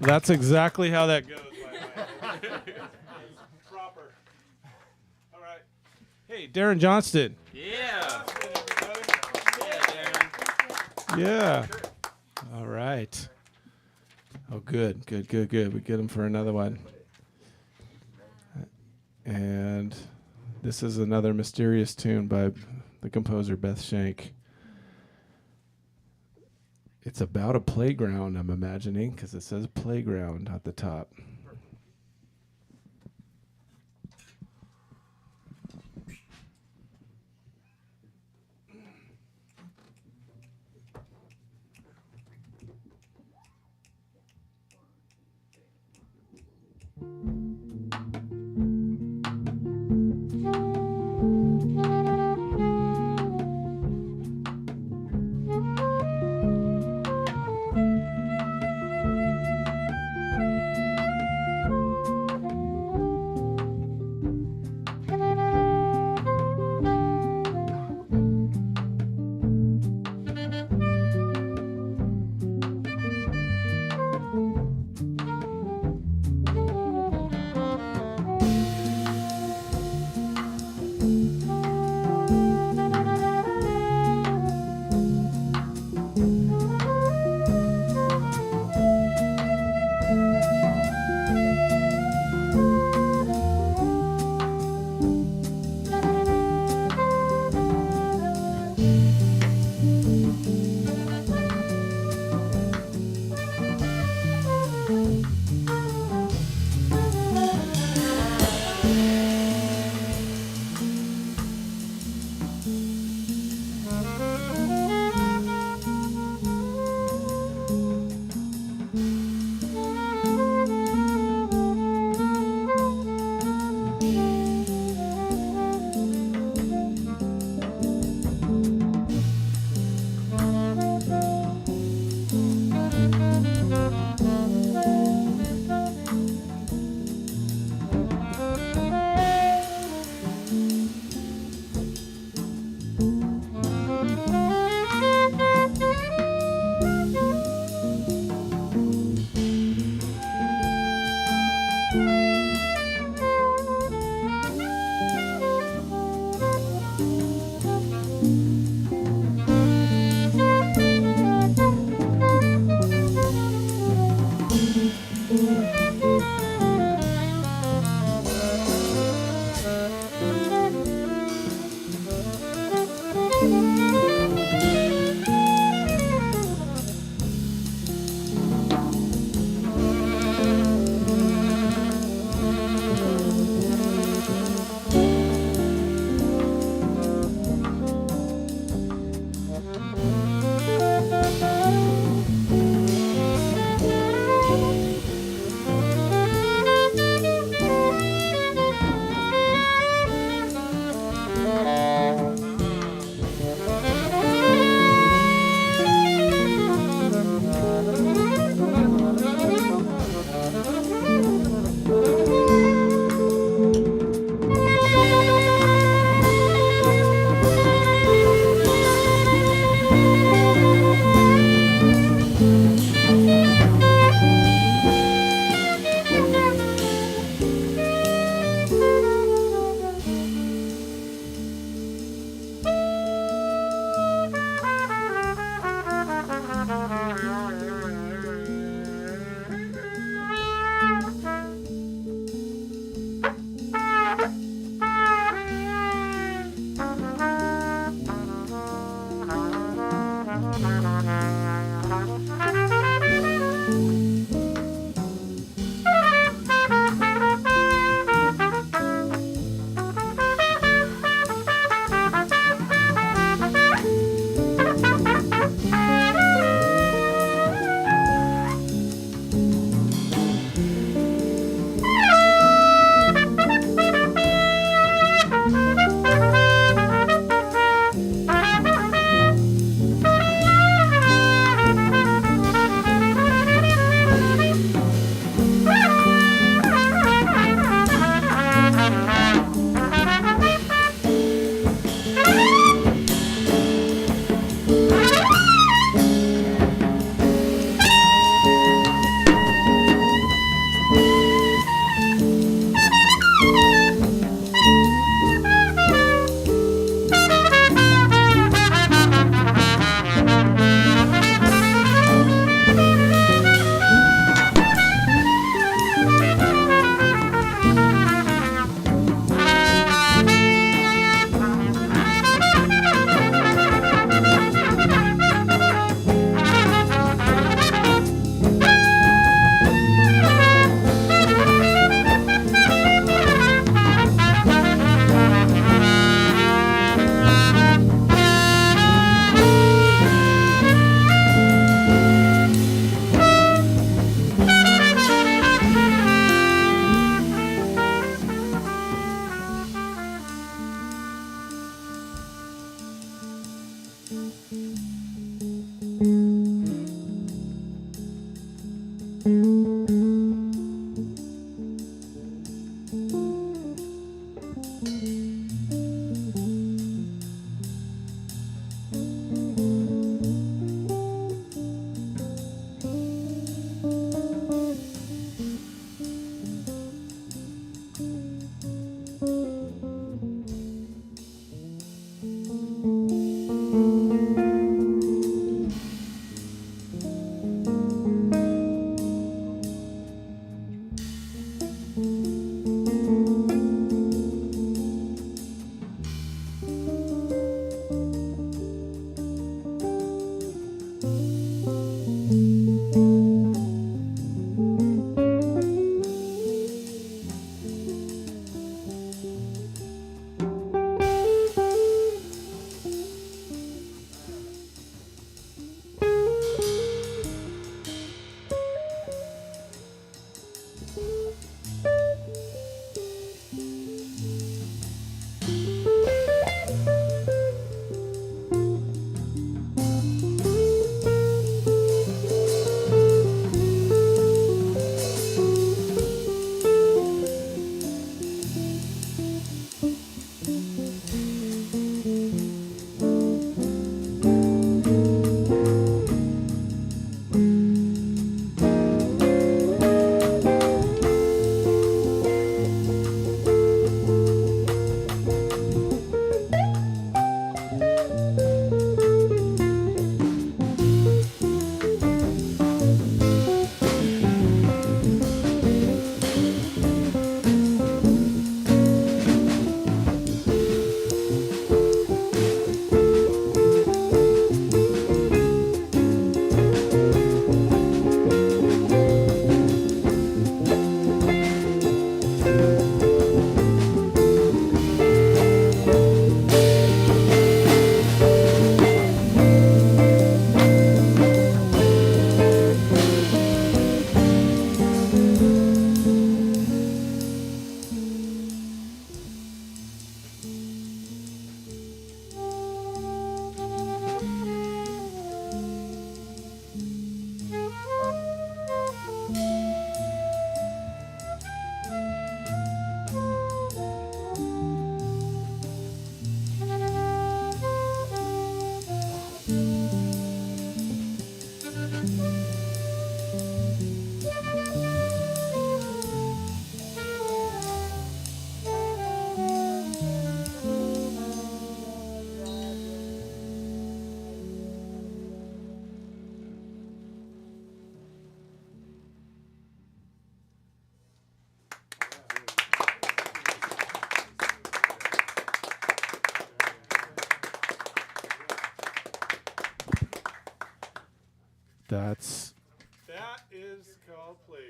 That's exactly how that goes. Proper. All right. Hey, Darren Johnston. Yeah. Yeah. All right. Oh, good. We get him for another one. And this is another mysterious tune by the composer Beth Schenck. It's about a playground, I'm imagining, because it says playground at the top.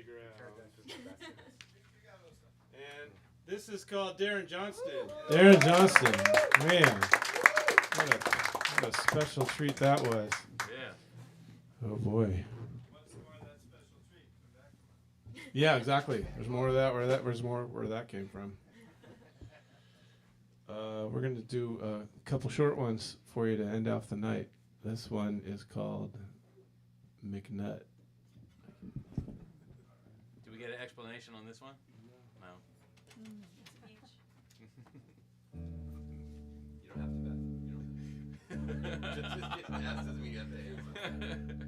figure out. And this is called Darren Johnston. Darren Johnston, man, what a special treat that was. Yeah. Oh boy. Yeah, exactly. There's more of that. Where that came from. We're gonna do a couple short ones for you to end off the night. This one is called McNutt. Do we get an explanation on this one? No. You don't have to, Beth. You don't have to. Just get asked doesn't mean you have to answer.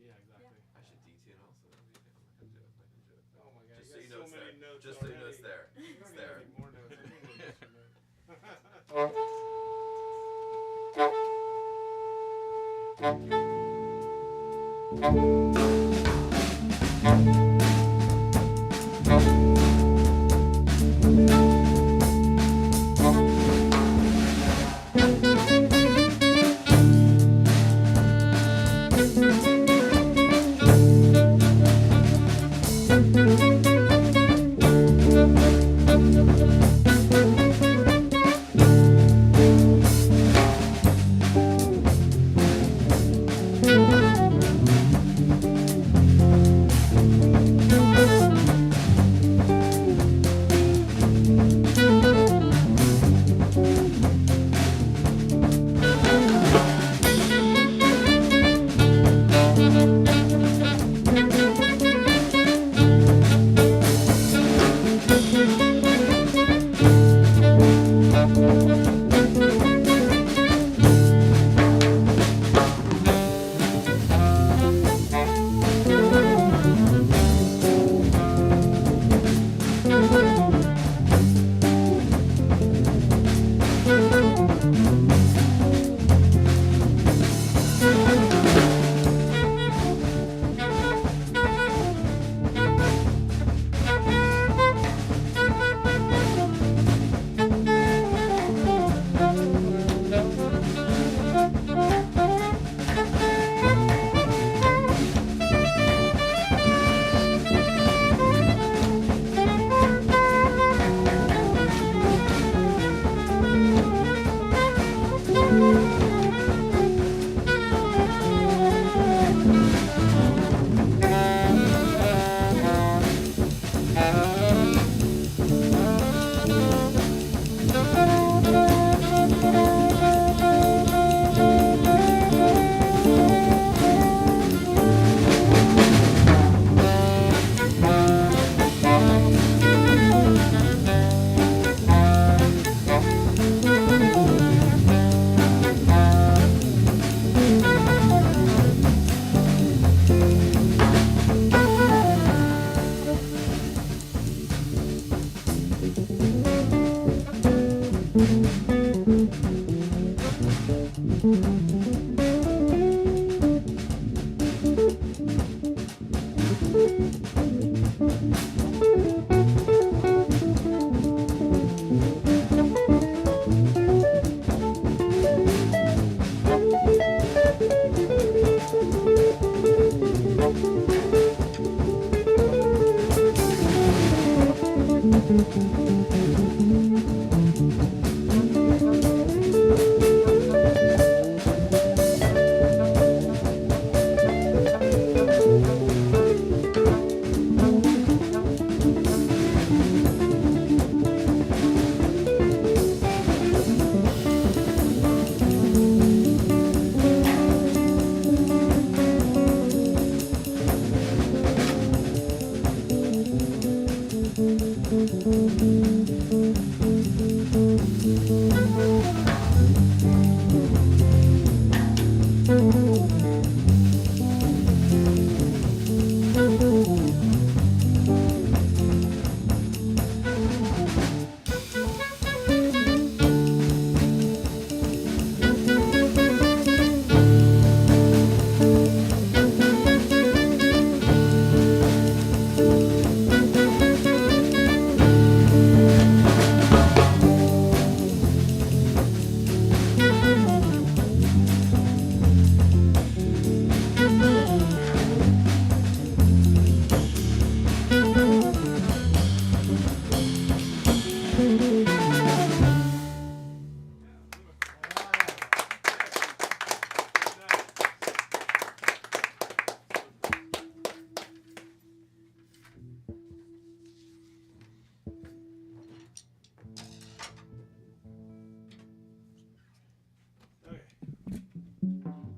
Yeah, exactly. I should DT it also. I can do it. Oh my god, Just you so got you know so it's many there. notes Just so you know already. it's there. You It's don't there. need more notes. I think we'll just from there.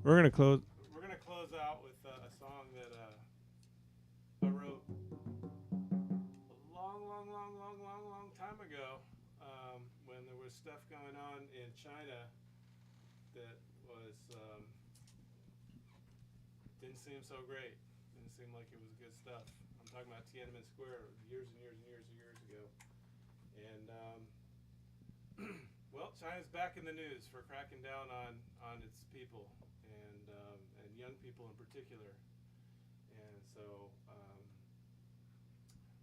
We're gonna close. We're gonna close out with a song that I wrote a long time ago, when there was stuff going on in China that was didn't seem so great. Didn't seem like it was good stuff. I'm talking about Tiananmen Square years ago, and well, China's back in the news for cracking down on its people and young people in particular. And so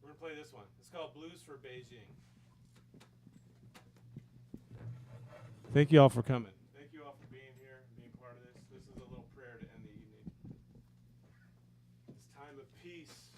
we're gonna play this one. It's called Blues for Beijing. Thank you all for coming. Thank you all for being here and being part of this. This is a little prayer to end the evening. This time of peace.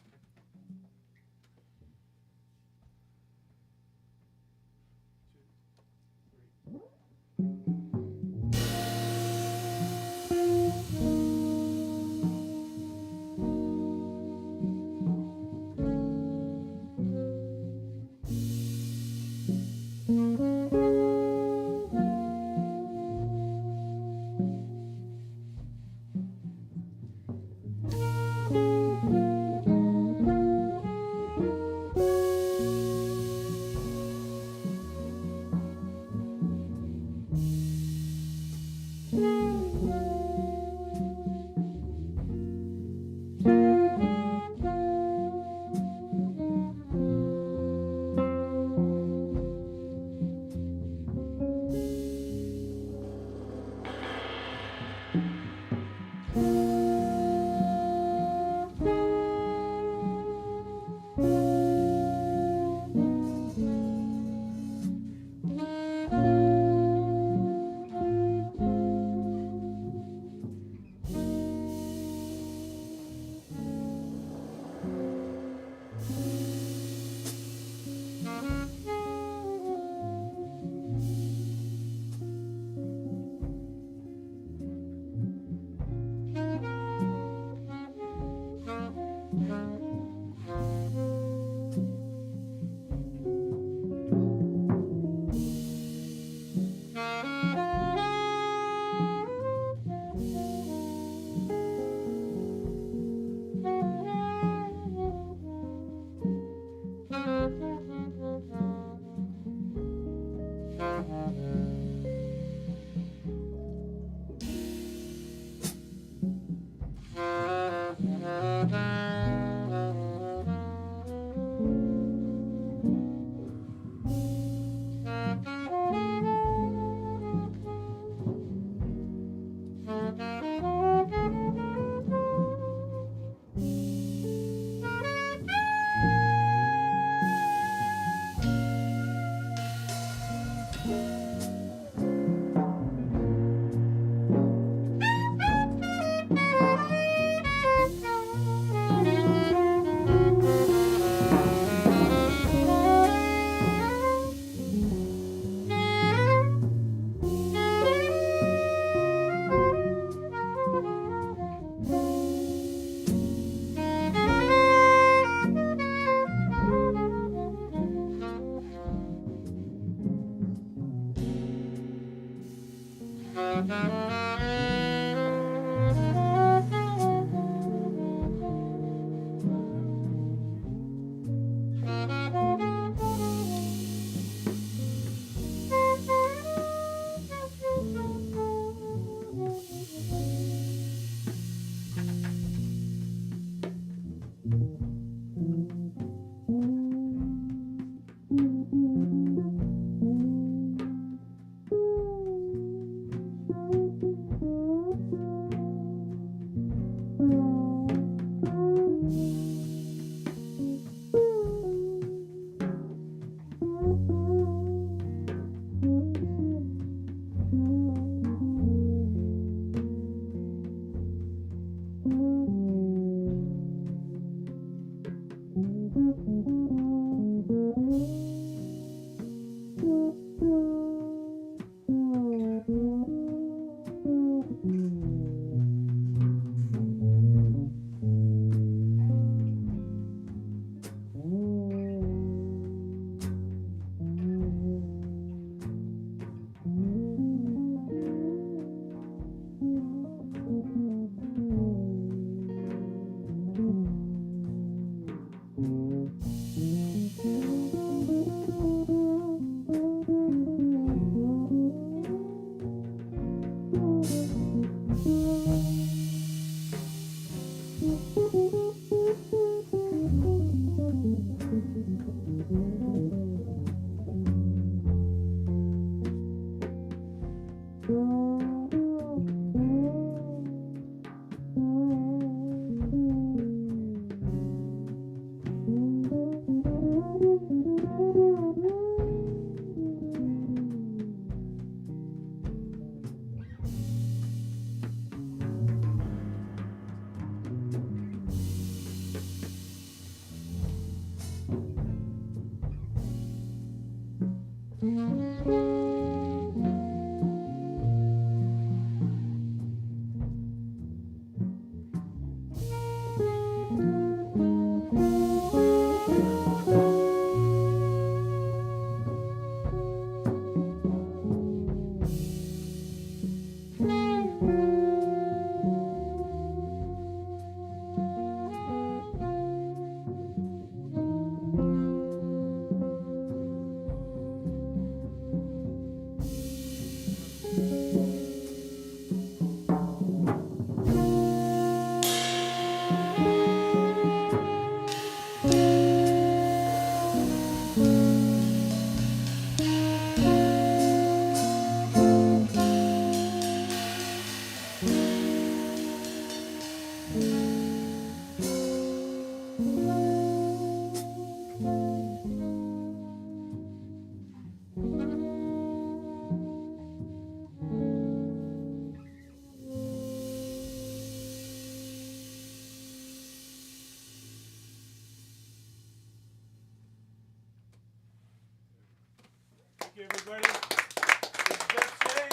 Thank you, everybody. This is Beth Schenck,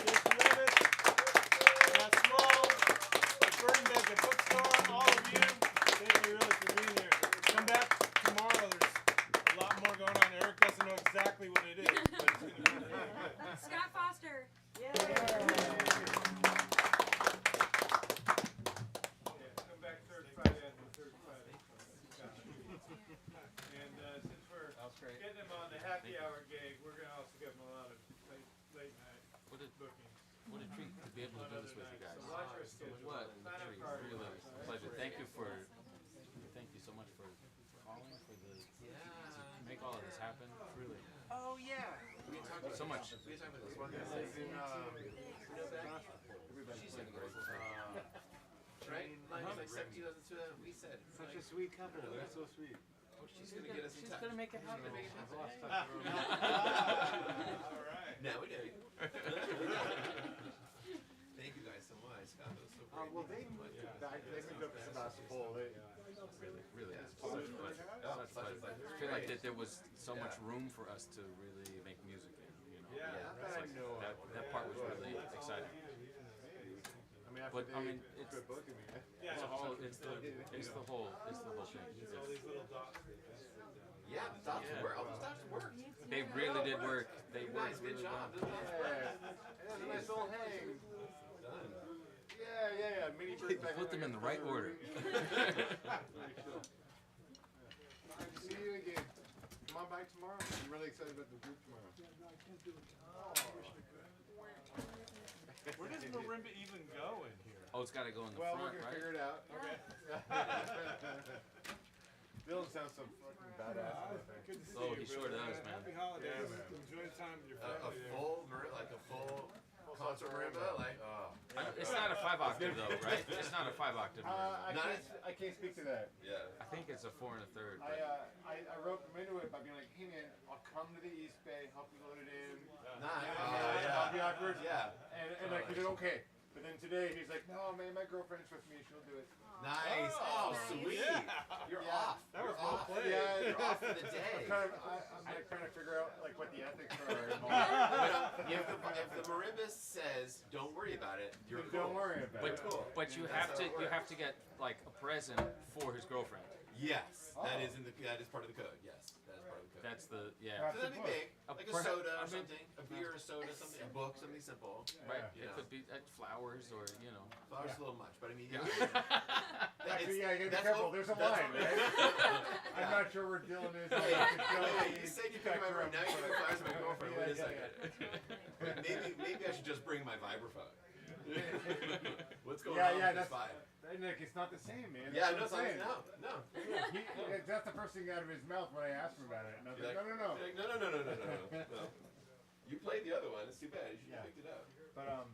this Levis, Matt Small, the Beckett bookstore, all of you. Thank you really for being here. Come back tomorrow. There's a lot more going on. Eric doesn't know exactly what it is, but it's going to be there. Scott Foster. Come back third Friday after third Friday. And since we're getting him on the happy hour gig, we're going to also give him a lot of late night bookings. What a treat to be able to do this with you guys. So watch our schedule. What a Sign up treat, for our really invites. a pleasure. Thank you so much for calling, for the, to make all of this happen, really. Oh yeah. We talked about So much. We talked about this one guy. She's in great. Right? Like 17 we said. Such a sweet couple. They're so sweet. Oh, she's gonna get us in touch. She's gonna make it happen. All right. Now we do. Thank you guys so much. God, that was so great. Well, they moved back. They moved up to Sebastopol. Really, Yeah, such a pleasure. Oh, Such a pleasure. I feel like that there was so much room for us to really make music in, you know. Yeah. It's like that part was really exciting. But I mean, it's the whole, it's the whole thing. All these little dots. Yeah, the dots work. All those dots worked. They really did work. They Nice, worked good really job. well. Those dots worked. That's a nice little hang. Done. Yeah. Mini bird back Put them in the right order. Good to see you again. Come on by tomorrow. I'm really excited about the group tomorrow. Where does marimba even go in here? Oh, it's got to go in the Well, front, we're gonna right? figure it out. Okay. Bill sounds so fucking badass. Good to see Oh, you, he sure brother. does, man. Happy holidays. Yeah, man. Enjoy the time with your A family there. full concert marimba, like It's not a 5-octave though, right? It's not a 5-octave. I can't speak to that. yeah. I think it's a 4 1/3. I wrote them into it by being like, hey man, I'll come to the East Bay, help you load it in. Nice. I'll be awkward. Yeah. And like, he did okay. But then today he's like, no man, my girlfriend's with me, she'll do it. Nice. Oh, sweet. Yeah. You're Yeah. off. That was You're well off. played. Yeah, You're off for the day. I'm like trying to figure out like what the ethics are involved. But if the marimba says don't worry about it, you're Don't cool. worry about it. But you That's have how it to works. get like a present for his girlfriend. Yes, that Oh. that is part of the code. Yes, that is part of the code. That's the So that'd be big, like a soda or I mean- something, a beer or soda, something, a book, something simple. right. You It know. could be flowers or you know. Flowers a little much, but I mean, Yeah. Actually, yeah, you gotta be that's careful. what- There's a that's line, what- right? I'm not sure where Dylan is. You said you pick my room. Now you give flowers to my girlfriend. Wait a second. Maybe I should just bring my vibraphone. What's going on with this vibe? Nick, it's not the same, man. Yeah, That's no, what I'm saying. no. That's the first thing out of his mouth when I asked him about it. And I was You're like, no. You're like, no. You played the other one. It's too bad. You should have picked it up. But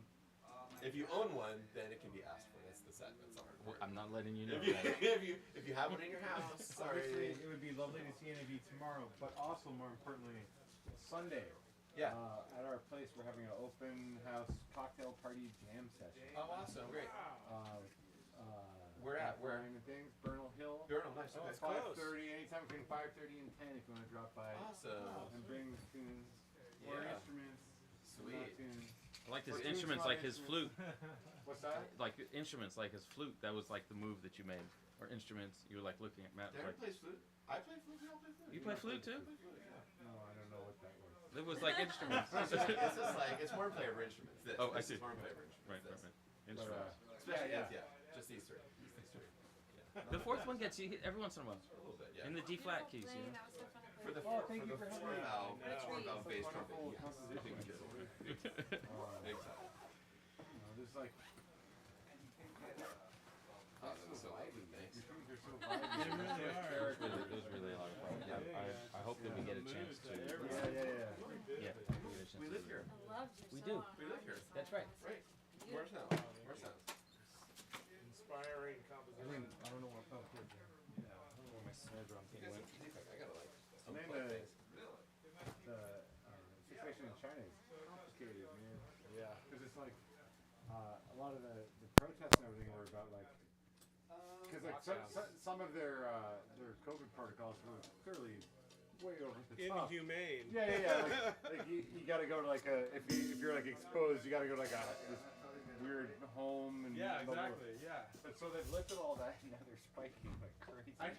If you own one, then it can be asked for. That's the set. That's the hard Well, part. I'm not letting you know. If you have one in your house, obviously, sorry. it would be lovely to see any of you tomorrow, but also more importantly, Sunday. Yeah. At our place, we're having an open house cocktail party jam session. Oh, awesome. Great. Where at? Where? And things, Bernal Hill. Bernal, nice. Oh, Okay. it's close. 5:30, anytime between 5:30 and 10 if you want to drop by Awesome. and bring tunes or Yeah. instruments. Sweet. Not tunes. Like his Or tunes, instruments, not like his flute. instruments. What's that? Like instruments, like his flute. That was like the move that you made. Or instruments. You were like looking at Matt. Darren Like, plays flute. I play flute. We all play flute. you play flute too? I play flute, yeah. No, I don't know what that was. It was like instruments. It's just like it's horn player instruments. This. Oh, I This see. is horn player instruments. Right, right, This. right. Instruments. Especially Yeah, just these three. These three. The fourth one gets you hit every once in a while. A little bit, yeah. In the D flat keys, you know. That was so fun. For the Oh, thank for you the for four having me. valve, I know. four valve bass trumpet. Wonderful Yes. composition. Big deal. Big time. There's like, Oh, that was so lovely. Thanks. your tunes are so They vibrant. really are. It was really a lot of fun. I hope that we get a chance to. Yeah. Yeah. We live here. I loved your We do. song. We live here. That's right. Right. Where's now? Where's now? Inspiring composition. I don't know what I don't know where my snare drum thing went. I gotta like. I mean, the situation in China is complicated, man. Yeah. Because it's like a lot of the protests and everything were about like, because like some of their COVID protocols were clearly way over the top. Inhumane. Yeah. Like you gotta go to like if you're like exposed, you gotta go to like this weird home and Yeah, blah, blah, blah. exactly. Yeah. But so they've lifted all that and now they're spiking like crazy. Like,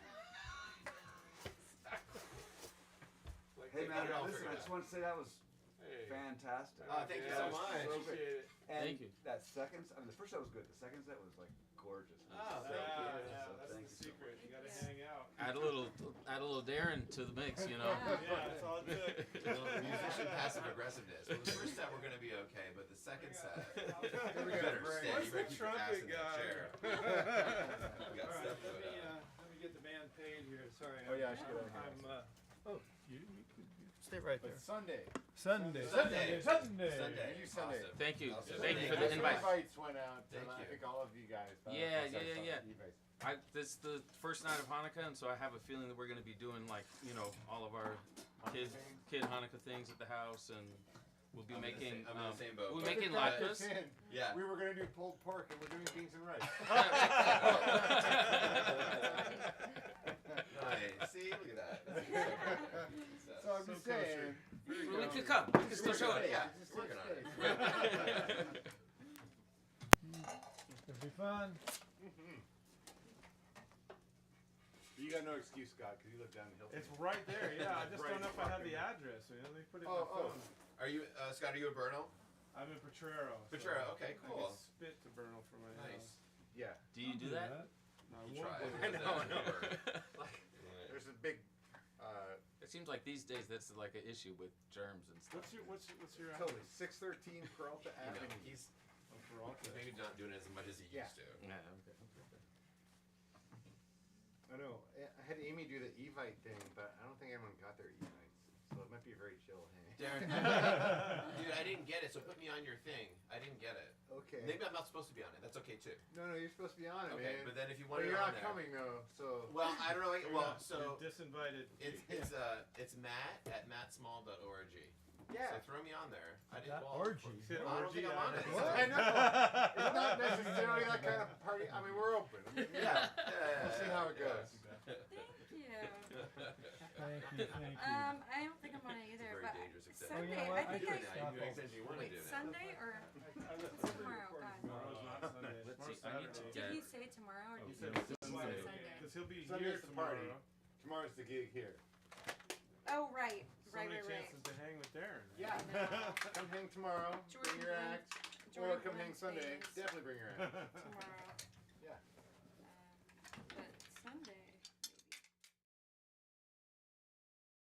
Hey they man, got it all listen, I figured just out. want to say that was Hey. fantastic. Thank you so much. Appreciate it. And Thank you. that second, I mean, the first set was good. The second set was like gorgeous. Oh, So thank you. Yeah, so that's thank the you so secret. much. You gotta hang out. Add a little Darren to the mix, you know. Yeah, that's all it took. A little musician passive aggressiveness. Well, the first set we're gonna be okay, but the second set, you better stay. What's You the better keep your ass trumpet in that guy? chair. We got Alright, stuff going on. let me get the band paid here, sorry. Oh, yeah, I should get out of here. Stay right But Sunday. Sunday. Sunday. Sunday. Sunday. You Sunday. Awesome. Thank you. Awesome. Thank you for Some the invite. invites went out to Thank I you. think all of you guys. Yeah. Invites. This is the first night of Hanukkah, and so I have a feeling that we're going to be doing like, you know, all of our kid Hanukkah things at the house, and we'll be I'm in the making same- I'm in the same boat. we'll But- be making but- latkes. Yeah. We were gonna do pulled pork and we're doing beans and rice. Nice. See, look at that. So I'm just saying. We could come. We can still show it. Yeah, Just working on it. It'll be fun. You got no excuse, Scott, because you live down the hill. It's right there. Yeah, I just Right don't know if I have fucking- the address. You know, they put it in Oh, my phone. Are you, Scott? Are you a Bernal? I'm in Potrero. so Potrero, okay, I cool. can spit to Bernal for my Nice. house. Yeah. Do you do that? No, I You won't try. do I it. know. There's a big. It seems like these days that's like an issue with germs and stuff. What's your Totally. 613 Peralta You know, Avenue. he's maybe not doing it as much as he Yeah. used to. Yeah. Okay. I know. I had Amy do the Evite thing, but I don't think anyone got their Evites. So it might be a very chill hang. Darren, dude, I didn't get it, so put me on your thing. I didn't get it. Okay. Maybe I'm not supposed to be on it. That's okay too. No, you're supposed to be on it, Okay, man. but then if you But want it you're on not there, coming though, so. well, I don't know. Like, You're well, not- so you're disinvited. it's Matt at mattsmall.org. Yeah. So throw me on there. I didn't. That Well, orgy. You said I don't orgy think I'm on it. on I know. It's not necessarily that kind of party. I mean, we're open. I mean, Yeah. We'll see how it goes. Thank you. Thank you. I don't think I'm on it It's a either, very but dangerous extension. Sunday, you know what? I I think do I, it now. You can do extension you want to wait, do now. Sunday or what's tomorrow? God. Tomorrow's not Sunday. Let's Tomorrow's see, I need to Saturday. get- Did he say tomorrow or He did said he say Sunday. Sunday? Because he'll be Sunday's here the party. tomorrow. Tomorrow's the gig here. Oh, right. So many Right. chances to hang with Darren. Yeah. Come hang tomorrow. Jordan Bring your Glenn- axe. Or Jordan come hang Glenn Sunday. stays Definitely bring your axe. tomorrow. Yeah.